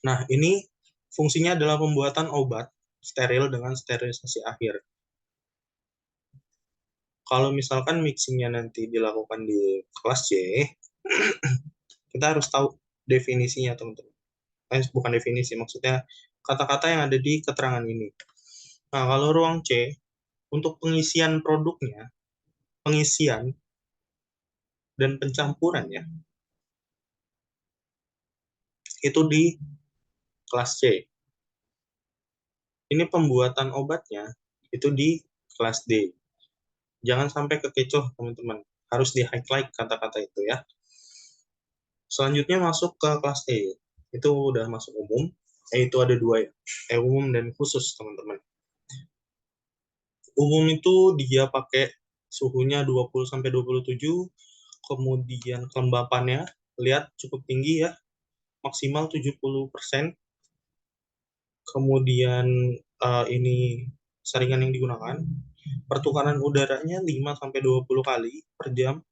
Nah, ini fungsinya adalah pembuatan obat steril dengan sterilisasi akhir. Kalau misalkan mixingnya nanti dilakukan di kelas C, kita harus tahu definisinya, teman-teman. Bukan definisi, maksudnya kata-kata yang ada di keterangan ini. Nah, kalau ruang C, untuk pengisian produknya, pengisian dan pencampurannya, itu di kelas C. Ini pembuatan obatnya, itu di kelas D. Jangan sampai kekecoh, teman-teman. Harus di-highlight kata-kata itu ya. Selanjutnya masuk ke kelas E. Itu udah masuk umum. Itu ada dua ya. Umum dan khusus, teman-teman. Umum itu dia pakai suhunya 20-27, kemudian kelembapannya, lihat cukup tinggi ya, maksimal 70%. Kemudian ini saringan yang digunakan. pertukaran udaranya 5-20 kali per jam.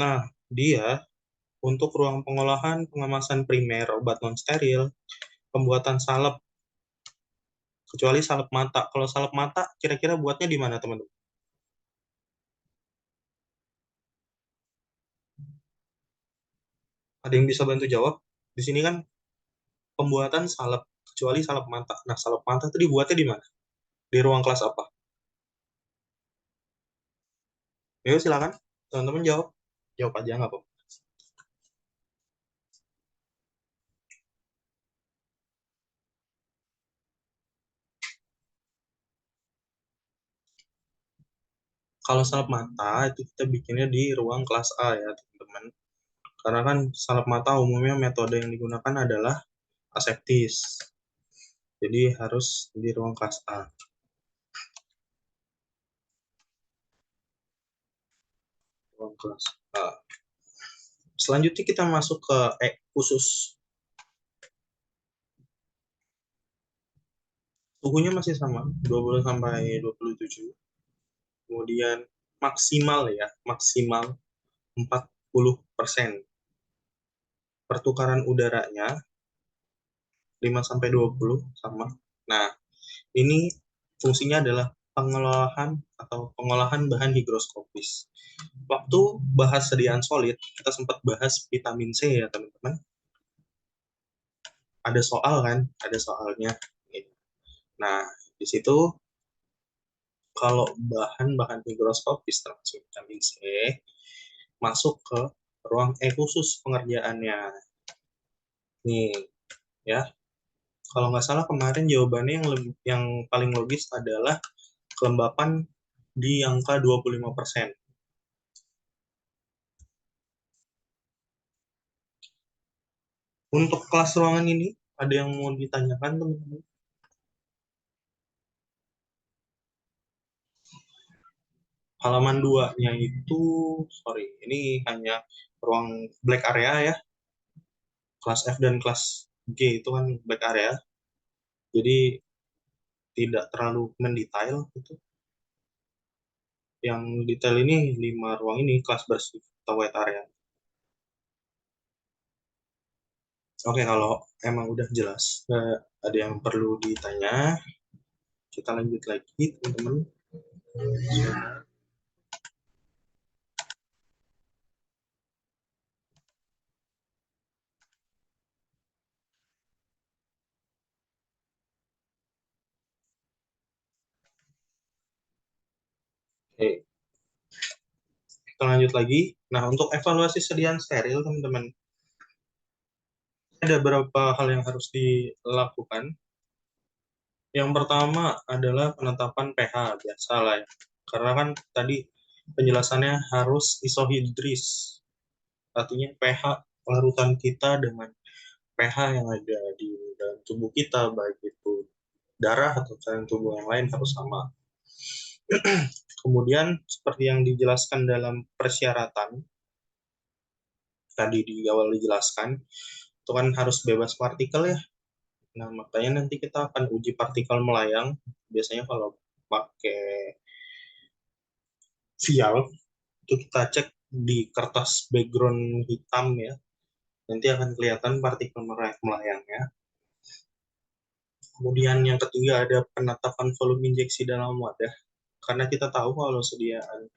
Nah, dia untuk ruang pengolahan pengemasan primer obat non-steril, pembuatan salep, kecuali salep mata. Kalau salep mata, kira-kira buatnya di mana, teman-teman? Ada yang bisa bantu jawab? Di sini kan pembuatan salep, kecuali salep mata. Nah, salep mata itu dibuatnya di mana? Di ruang kelas apa? Ayo silakan, teman-teman jawab. Jawab aja nggak apa-apa. Kalau salep mata itu kita bikinnya di ruang kelas A ya, teman-teman. Karena kan salep mata umumnya metode yang digunakan adalah aseptis. Jadi harus di ruang kelas A. Ruang kelas A. Selanjutnya kita masuk ke khusus. Suhunya masih sama, 20 sampai 27. Kemudian maksimal ya, maksimal 40%. Pertukaran udaranya 5 sampai 20 sama. Nah, ini fungsinya adalah pengolahan bahan higroskopis. Waktu bahas sediaan solid, kita sempat bahas vitamin C ya, teman-teman. Ada soal kan? Ada soalnya. Nah, di situ kalau bahan-bahan higroskopis termasuk vitamin C masuk ke ruang E khusus pengerjaannya. Nih, ya. Kalau nggak salah kemarin jawabannya yang paling logis adalah kelembapan di angka 25%. Untuk kelas ruangan ini, ada yang mau ditanyakan, teman-teman? Halaman 2-nya itu, sorry, ini hanya ruang black area ya. Kelas F dan kelas G itu kan black area. Jadi tidak terlalu mendetail gitu. Yang detail ini 5 ruang ini kelas bersih atau white area. Oke, kalau emang udah jelas, ada yang perlu ditanya, kita lanjut lagi, teman-teman. Oke, kita lanjut lagi. Nah, untuk evaluasi sediaan steril, teman-teman, ada beberapa hal yang harus dilakukan. Yang pertama adalah penetapan pH, biasa lah ya. Karena kan tadi penjelasannya harus isohidris. Artinya pH larutan kita dengan pH yang ada di dalam tubuh kita, baik itu darah atau cairan tubuh yang lain harus sama. Kemudian, seperti yang dijelaskan dalam persyaratan, tadi di awal dijelaskan, itu kan harus bebas partikel ya. Nah, makanya nanti kita akan uji partikel melayang. Biasanya kalau pakai vial, itu kita cek di kertas background hitam ya. Nanti akan kelihatan partikel melayangnya. Kemudian yang ketiga ada penetapan volume injeksi dalam wadah. Karena kita tahu kalau sediaan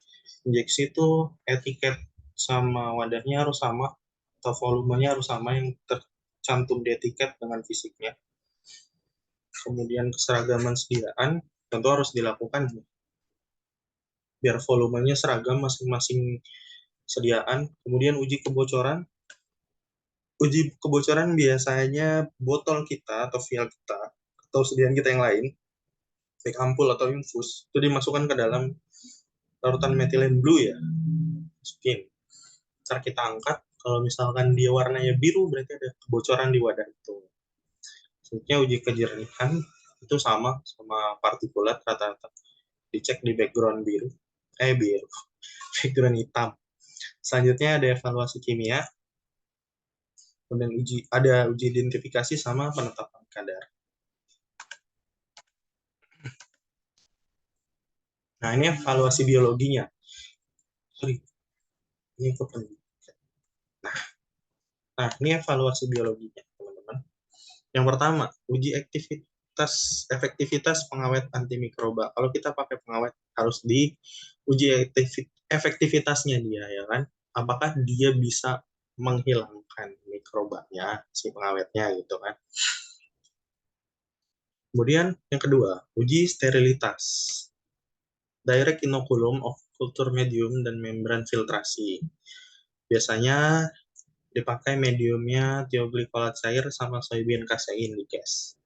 injeksi itu etiket sama wadahnya harus sama, atau volumenya harus sama yang tercantum di etiket dengan fisiknya. Kemudian keseragaman sediaan tentu harus dilakukan biar volumenya seragam masing-masing sediaan. Kemudian uji kebocoran. Uji kebocoran biasanya botol kita atau vial kita atau sediaan kita yang lain, baik ampul atau infus, itu dimasukkan ke dalam larutan metilen blue ya, masukin. Ntar kita angkat, kalau misalkan dia warnanya biru berarti ada kebocoran di wadah itu. Selanjutnya uji kejernihan itu sama partikulat rata-rata dicek di background biru, background hitam. Selanjutnya ada evaluasi kimia, kemudian ada uji identifikasi sama penetapan kadar. Nah, ini evaluasi biologinya. Sorry, ini kepenting. Nah, ini evaluasi biologinya, teman-teman. Yang pertama, uji efektivitas pengawet antimikroba. Kalau kita pakai pengawet, harus diuji efektivitasnya dia, ya kan? Apakah dia bisa menghilangkan mikrobanya, si pengawetnya, gitu kan? Kemudian yang kedua, uji sterilitas. Direct inoculum of culture medium dan membran filtrasi. Biasanya dipakai mediumnya tioglycolate cair sama soybean casein di gas.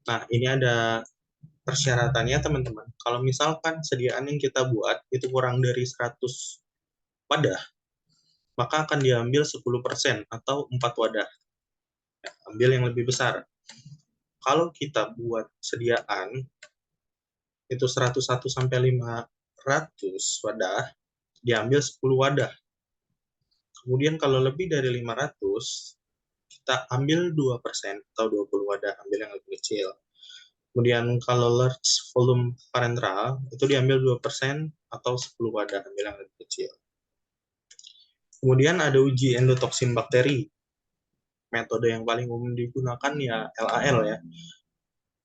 Nah, ini ada persyaratannya, teman-teman. Kalau misalkan sediaan yang kita buat itu kurang dari 100 wadah, maka akan diambil 10% atau 4 wadah. Ambil yang lebih besar. Kalau kita buat sediaan itu 101 sampai 500 wadah, diambil 10 wadah. Kemudian kalau lebih dari 500, kita ambil 2% atau 20 wadah, ambil yang lebih kecil. Kemudian kalau large volume parenteral, itu diambil 2% atau 10 wadah, ambil yang lebih kecil. Kemudian ada uji endotoksin bakteri. Metode yang paling umum digunakan ya LAL ya,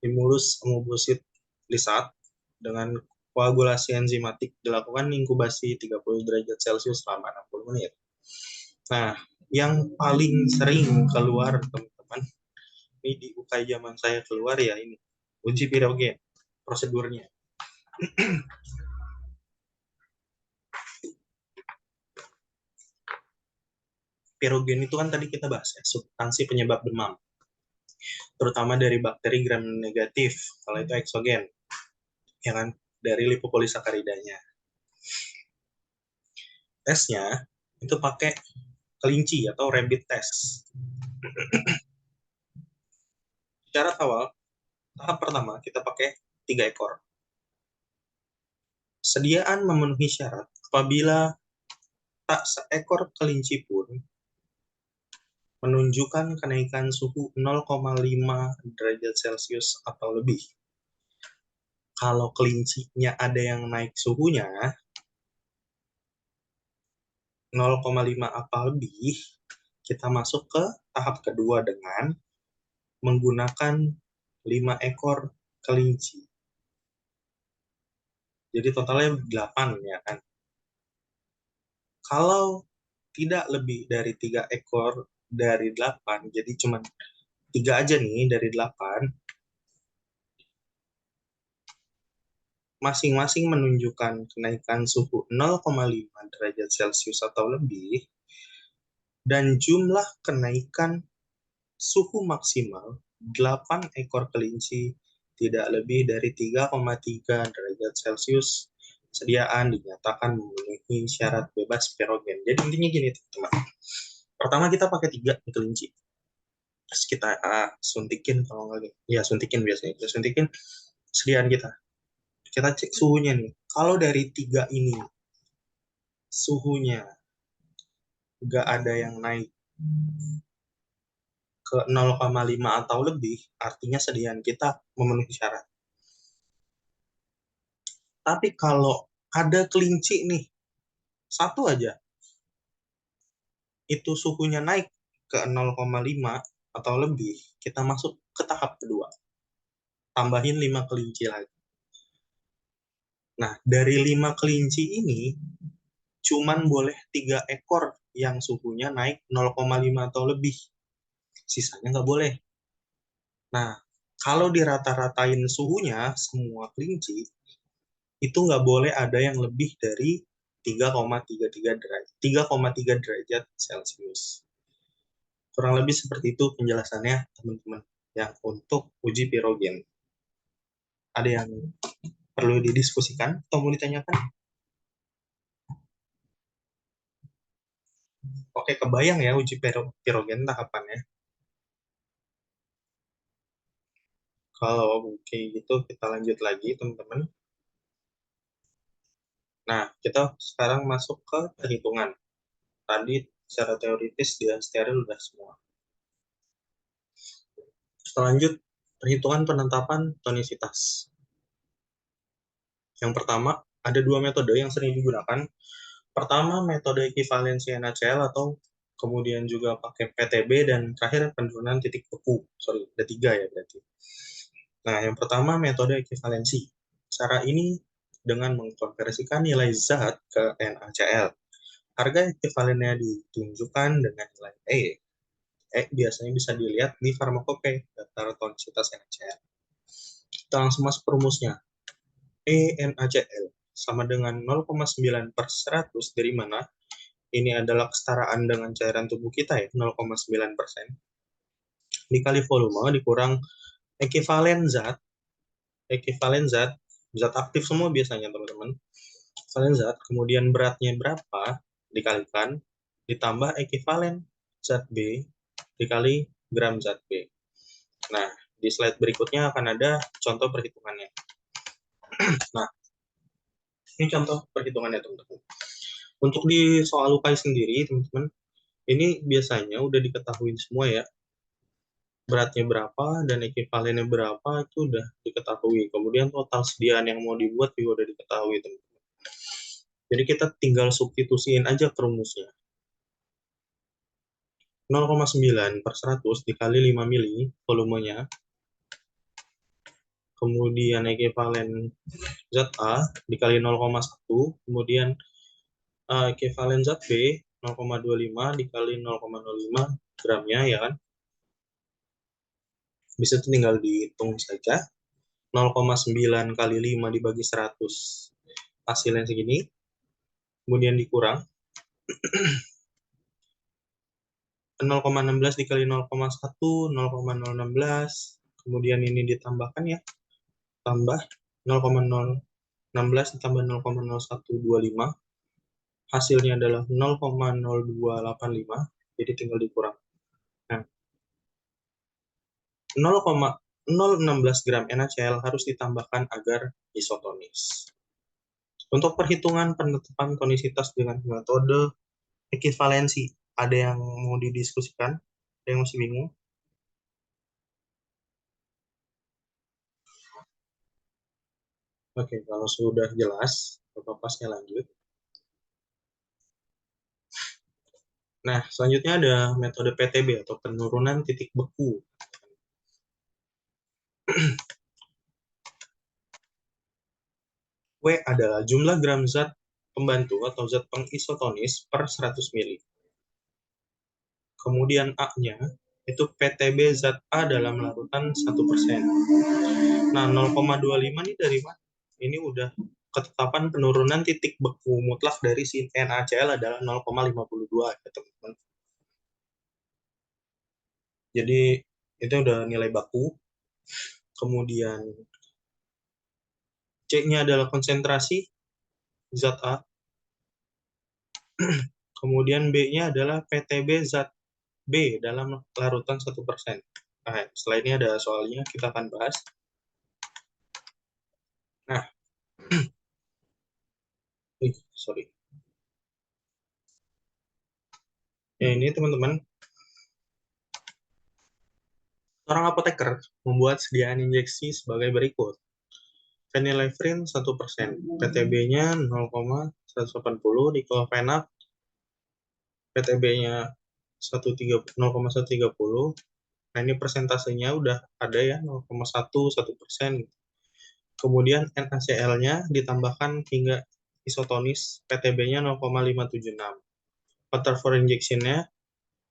Limulus amebosit lisat, dengan koagulasi enzimatik dilakukan inkubasi 30 derajat Celcius selama 60 menit. Nah, yang paling sering keluar, teman-teman, ini di UKI zaman saya keluar ya ini, uji pirogen, prosedurnya. Pirogen itu kan tadi kita bahas ya, substansi penyebab demam. Terutama dari bakteri gram negatif, kalau itu eksogen, ya kan, dari lipopolisakaridanya. Tesnya itu pakai kelinci atau rabbit test. Syarat awal, tahap pertama kita pakai 3 ekor. Sediaan memenuhi syarat apabila tak seekor kelinci pun menunjukkan kenaikan suhu 0,5 derajat Celcius atau lebih. Kalau kelincinya ada yang naik suhunya 0,5 apa lebih, kita masuk ke tahap kedua dengan menggunakan 5 ekor kelinci. Jadi totalnya 8 ya kan. Kalau tidak lebih dari 3 ekor dari 8, jadi cuma 3 aja nih dari 8, masing-masing menunjukkan kenaikan suhu 0,5 derajat Celcius atau lebih, dan jumlah kenaikan suhu maksimal 8 ekor kelinci tidak lebih dari 3,3 derajat Celcius, sediaan dinyatakan memenuhi syarat bebas pirogen. Jadi intinya gini, teman-teman. Pertama kita pakai 3 kelinci. Terus kita suntikin, kalau nggak, ya suntikin biasanya. Kita suntikin sediaan kita. Kita cek suhunya nih. Kalau dari 3 ini suhunya nggak ada yang naik ke 0,5 atau lebih, artinya sediaan kita memenuhi syarat. Tapi kalau ada kelinci nih, satu aja, itu suhunya naik ke 0,5 atau lebih, kita masuk ke tahap kedua. Tambahin 5 kelinci lagi. Nah, dari 5 kelinci ini, cuman boleh 3 ekor yang suhunya naik 0,5 atau lebih. Sisanya nggak boleh. Nah, kalau dirata-ratain suhunya, semua kelinci, itu nggak boleh ada yang lebih dari 3,3 derajat Celcius. Kurang lebih seperti itu penjelasannya, teman-teman, yang untuk uji pirogen. Ada yang perlu didiskusikan atau mau ditanyakan? Oke, kebayang ya uji pirogen tahapannya. Kalau oke gitu, kita lanjut lagi, teman-teman. Nah, kita sekarang masuk ke perhitungan. Tadi secara teoritis dia steril udah semua. Selanjut, perhitungan penetapan tonisitas. Yang pertama, Ada dua metode yang sering digunakan. Pertama, metode ekivalensi NaCl atau kemudian juga pakai PTB dan terakhir penurunan titik beku. Sorry, ada 3 ya berarti. Nah, yang pertama metode ekivalensi. Cara ini dengan mengkonversikan nilai zat ke NaCl. Harga ekivalennya ditunjukkan dengan nilai E. E biasanya bisa dilihat di farmakope, daftar tonisitas NaCl. Kita langsung masuk ke rumusnya. NaCl sama dengan 0,9/100 dari mana? Ini adalah kesetaraan dengan cairan tubuh kita ya, 0,9%. Dikali volume dikurang ekivalen zat, zat aktif semua biasanya teman-teman. Ekivalen zat, kemudian beratnya berapa, dikalikan, ditambah ekivalen zat B, dikali gram zat B. Nah, di slide berikutnya akan ada contoh perhitungannya. Nah, ini contoh perhitungannya teman-teman. Untuk di soal UKAI sendiri, teman-teman, ini biasanya udah diketahui semua ya. Beratnya berapa dan ekivalennya berapa itu udah diketahui. Kemudian total sediaan yang mau dibuat juga udah diketahui, teman-teman. Jadi kita tinggal substitusiin aja ke rumusnya. 0,9/100 dikali 5 mili volumenya. Kemudian ekivalen ZA dikali 0,1, kemudian ekivalen zat B 0,25 dikali 0,05 gramnya ya kan. Bisa tinggal dihitung saja. 0,9 kali 5 dibagi 100 hasilnya segini. Kemudian dikurang 0,16 dikali 0,1 0,016. Kemudian ini ditambahkan ya. Tambah 0,016 ditambah 0,0125. Hasilnya adalah 0,0285, jadi tinggal dikurang. Nah, 0,016 gram NaCl harus ditambahkan agar isotonis. Untuk perhitungan penetapan tonisitas dengan metode ekivalensi, ada yang mau didiskusikan? Ada yang masih bingung? Oke, kalau sudah jelas, Bapak saya lanjut. Nah, selanjutnya ada metode PTB atau penurunan titik beku. W adalah jumlah gram zat pembantu atau zat pengisotonis per 100 mili. Kemudian A-nya itu PTB zat A dalam larutan 1%. Nah, 0,25 ini dari mana? Ini udah ketetapan penurunan titik beku mutlak dari si NaCl adalah 0,52 ya teman-teman. Jadi itu udah nilai baku. Kemudian C-nya adalah konsentrasi zat A. Kemudian B-nya adalah PTB zat B dalam larutan 1%. Nah, setelah ini ada soalnya, kita akan bahas. Nah, sorry. Ya, ini teman-teman, seorang apoteker membuat sediaan injeksi sebagai berikut. Phenylephrine 1%, PTB-nya 0,180, diclofenac PTB-nya 0,130. Nah, ini persentasenya udah ada ya, 0,1%. Kemudian NaCl-nya ditambahkan hingga isotonis, PTB-nya 0,576. Water for injection-nya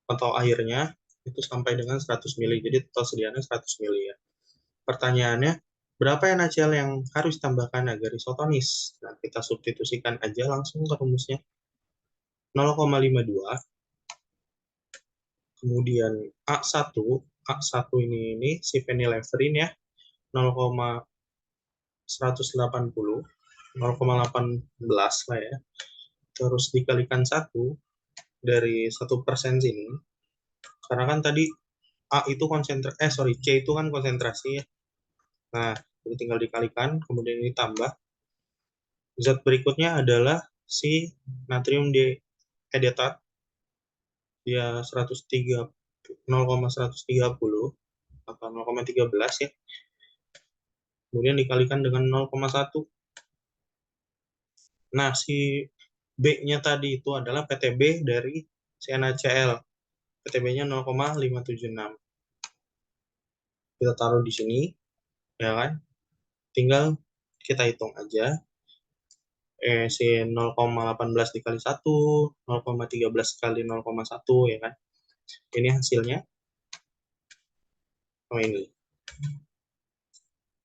atau airnya itu sampai dengan 100 mili. Jadi total sediaannya 100 mili ya. Pertanyaannya, berapa NaCl yang harus ditambahkan agar isotonis? Nah, kita substitusikan aja langsung ke rumusnya. 0,52. Kemudian A1 ini si phenylephrine ya, 0,180, 0,18 lah ya. Terus dikalikan 1 dari 1% sini. Karena kan tadi A itu C itu kan konsentrasi ya. Nah, jadi tinggal dikalikan, kemudian ini tambah. Zat berikutnya adalah si natrium diedetat. Dia 0,130 atau 0,13 ya. Kemudian dikalikan dengan 0,1. Nah, si B-nya tadi itu adalah PTB dari CNaCl. PTB-nya 0,576. Kita taruh di sini, ya kan? Tinggal kita hitung aja. Si 0,18 dikali 1, 0,13 kali 0,1, ya kan? Ini hasilnya. Oh, ini.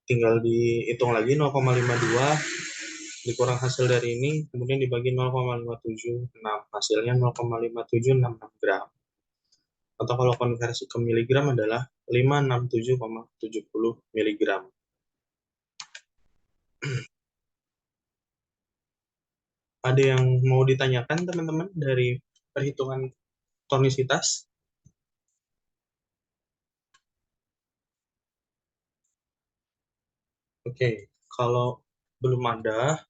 Tinggal dihitung lagi 0,52 dikurang hasil dari ini, kemudian dibagi 0,576. Hasilnya 0,5766 gram. Atau kalau konversi ke miligram adalah 567,70 miligram. Ada yang mau ditanyakan teman-teman dari perhitungan tonisitas? Oke, kalau belum ada,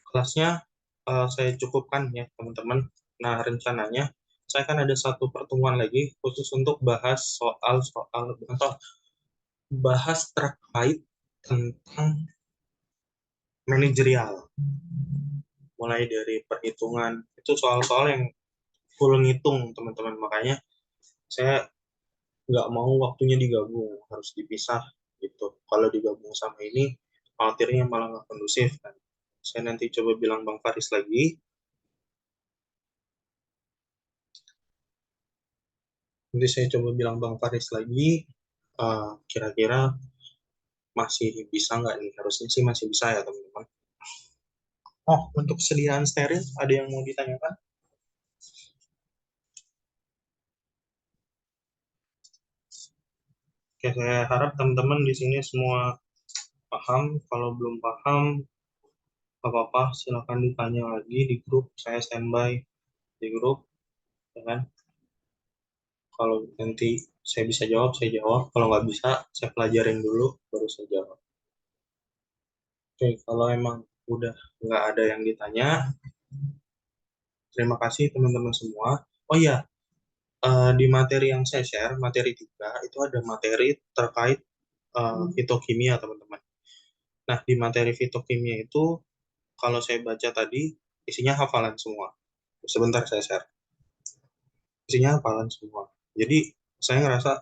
kelasnya saya cukupkan ya teman-teman. Nah, rencananya saya akan ada satu pertemuan lagi khusus untuk bahas soal-soal atau bahas terkait tentang manajerial. Mulai dari perhitungan, itu soal-soal yang full ngitung teman-teman. Makanya saya nggak mau waktunya digabung, harus dipisah gitu. Kalau digabung sama ini, khawatirnya malah nggak kondusif kan. Saya nanti coba bilang Bang Faris lagi. Nanti saya coba bilang Bang Faris lagi, kira-kira masih bisa nggak nih? Harusnya sih masih bisa ya teman-teman. Oh, untuk kesediaan steril, ada yang mau ditanyakan? Oke, saya harap teman-teman di sini semua paham. Kalau belum paham, apa-apa, silakan ditanya lagi di grup. Saya standby di grup, ya kan? Kalau nanti saya bisa jawab, saya jawab. Kalau nggak bisa, saya pelajarin dulu, baru saya jawab. Oke, kalau emang udah nggak ada yang ditanya, terima kasih teman-teman semua. Oh iya, di materi yang saya share, materi 3, itu ada materi terkait fitokimia, teman-teman. Nah, di materi fitokimia itu, kalau saya baca tadi, isinya hafalan semua. Sebentar saya share. Isinya hafalan semua. Jadi, saya ngerasa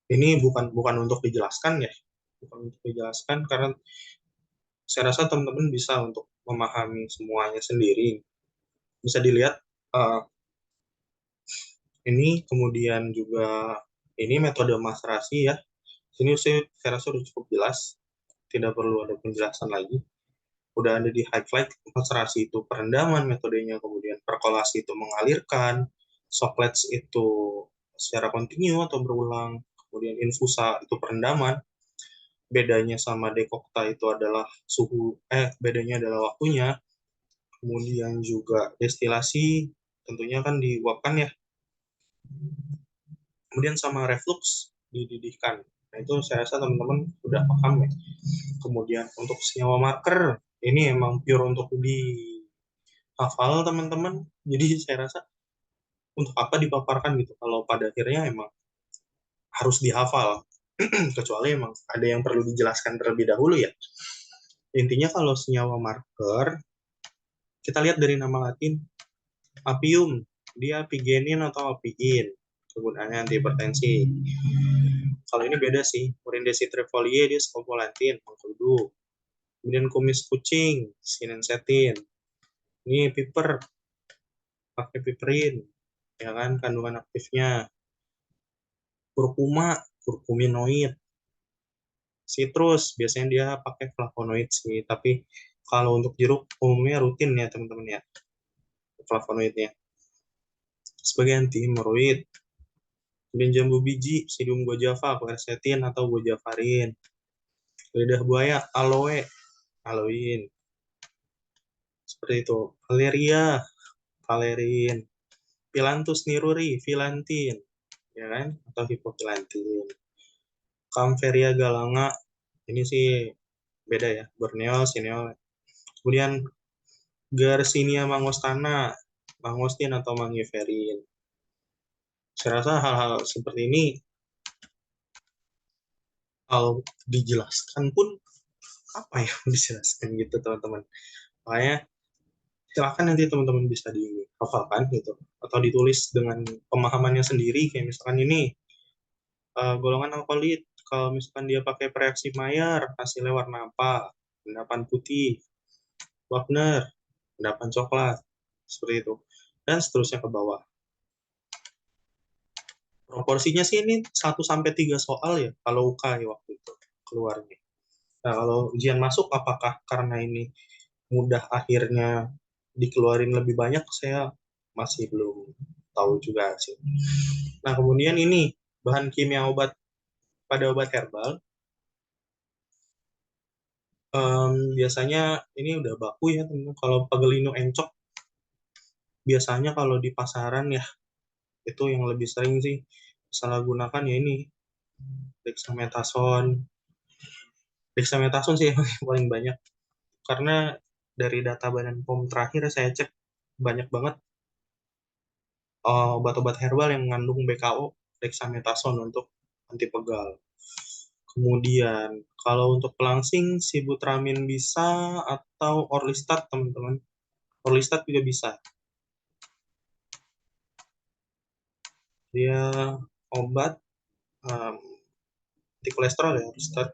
ini bukan untuk dijelaskan ya. Bukan untuk dijelaskan, karena saya rasa teman-teman bisa untuk memahami semuanya sendiri. Bisa dilihat, uh, ini kemudian juga ini metode maserasi ya. Sini saya rasa sudah cukup jelas, tidak perlu ada penjelasan lagi. Udah ada di highlight, maserasi itu perendaman metodenya, kemudian perkolasi itu mengalirkan, Socrates itu secara kontinu atau berulang, kemudian infusa itu perendaman. Bedanya sama dekokta itu adalah bedanya adalah waktunya. Kemudian juga destilasi, tentunya kan diuapkan ya. Kemudian sama reflux, dididihkan. Nah, itu saya rasa teman-teman sudah paham ya. Kemudian untuk senyawa marker, ini emang pure untuk dihafal teman-teman. Jadi saya rasa untuk apa dipaparkan gitu, kalau pada akhirnya emang harus dihafal. Kecuali emang ada yang perlu dijelaskan terlebih dahulu ya. Intinya kalau senyawa marker, kita lihat dari nama latin, apium, dia apigenin atau apiin, kegunaannya antihipertensi. Kalau ini beda sih, Orindesi trefolie dia scopolantin, mengkudu. Kemudian kumis kucing, sinensetin. Ini piper, pakai piperin, ya kan, kandungan aktifnya. Kurkuma, kurkuminoid. Citrus, biasanya dia pakai flavonoid sih, tapi kalau untuk jeruk umumnya rutin ya teman-teman ya, flavonoidnya. Sebagai anti hemoroid. Kemudian jambu biji, Psidium guajava, quercetin atau guajavarin. Lidah buaya, aloe, aloin. Seperti itu. Valeria, valerin. Philanthus niruri, philantin, ya kan? Atau hipofilantin. Kampferia galanga, ini sih beda ya, Borneo, Sineol. Kemudian Garcinia mangostana, mangostin atau mangiferin. Saya rasa hal-hal seperti ini kalau dijelaskan pun apa ya dijelaskan gitu teman-teman. Makanya silakan nanti teman-teman bisa dihafalkan gitu atau ditulis dengan pemahamannya sendiri, kayak misalkan ini golongan alkoholit, kalau misalkan dia pakai pereaksi Maillard hasilnya warna apa, endapan putih, Wagner, endapan coklat, seperti itu, dan seterusnya ke bawah. Proporsinya sih ini 1-3 soal ya kalau UK waktu itu keluarnya. Nah, kalau ujian masuk apakah karena ini mudah akhirnya dikeluarin lebih banyak, saya masih belum tahu juga sih. Nah, kemudian ini bahan kimia obat pada obat herbal. Biasanya ini udah baku ya teman-teman. Kalau Pagelino Encok biasanya kalau di pasaran ya itu yang lebih sering sih salah gunakan ya ini dexamethasone. Dexamethasone sih yang paling banyak, karena dari data Badan POM terakhir saya cek banyak banget obat-obat herbal yang mengandung BKO dexamethasone untuk anti pegal. Kemudian kalau untuk pelangsing Sibutramine bisa atau Orlistat teman-teman. Orlistat juga bisa. Dia obat anti kolesterol ya Orlistat.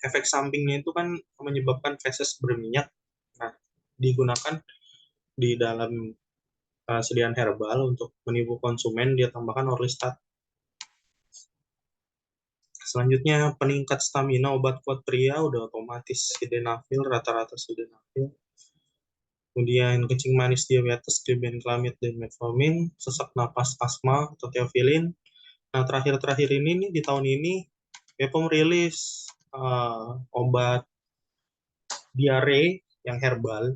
Efek sampingnya itu kan menyebabkan feses berminyak. Nah, digunakan di dalam sediaan herbal untuk menipu konsumen, dia tambahkan Orlistat. Selanjutnya peningkat stamina obat kuat pria udah otomatis sildenafil, rata-rata sildenafil. Kemudian kencing manis diabetes, glibenclamid dan metformin, sesak napas asma atau teofilin. Nah, terakhir-terakhir ini nih di tahun ini BPOM rilis obat diare yang herbal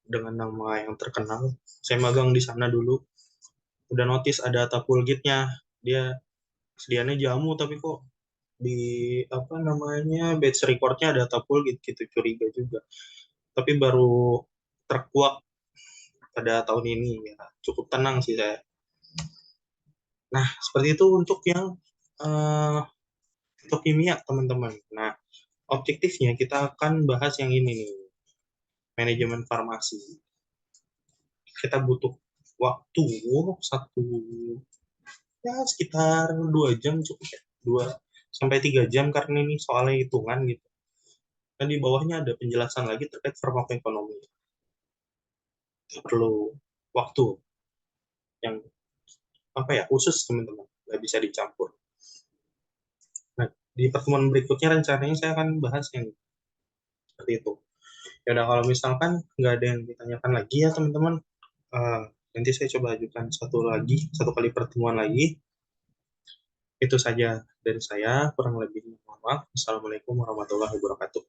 dengan nama yang terkenal. Saya magang di sana dulu. Udah notice ada Tapulgitnya. Dia sedianya jamu tapi kok di apa namanya batch recordnya ada Tapulgit gitu, curiga juga. Tapi baru terkuak pada tahun ini ya. Cukup tenang sih saya. Nah, seperti itu untuk yang untuk kimia teman-teman. Nah, objektifnya kita akan bahas yang ini nih, manajemen farmasi. Kita butuh waktu sekitar 2 jam cukup ya, 2-3 jam karena ini soalnya hitungan gitu. Dan di bawahnya ada penjelasan lagi terkait farmakoekonomi. Perlu waktu yang khusus teman-teman, nggak bisa dicampur. Nah, di pertemuan berikutnya rencananya saya akan bahas yang seperti itu. Ya udah, kalau misalkan nggak ada yang ditanyakan lagi ya teman-teman, nanti saya coba ajukan satu kali pertemuan lagi. Itu saja dari saya, kurang lebihnya mohon maaf. Assalamualaikum warahmatullahi wabarakatuh.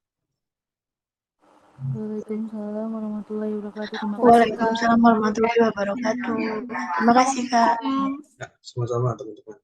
Waalaikumsalam warahmatullahi wabarakatuh. Terima kasih, Kak.
Waalaikumsalam warahmatullahi wabarakatuh. Terima kasih, Kak.
Nah, sama-sama teman-teman.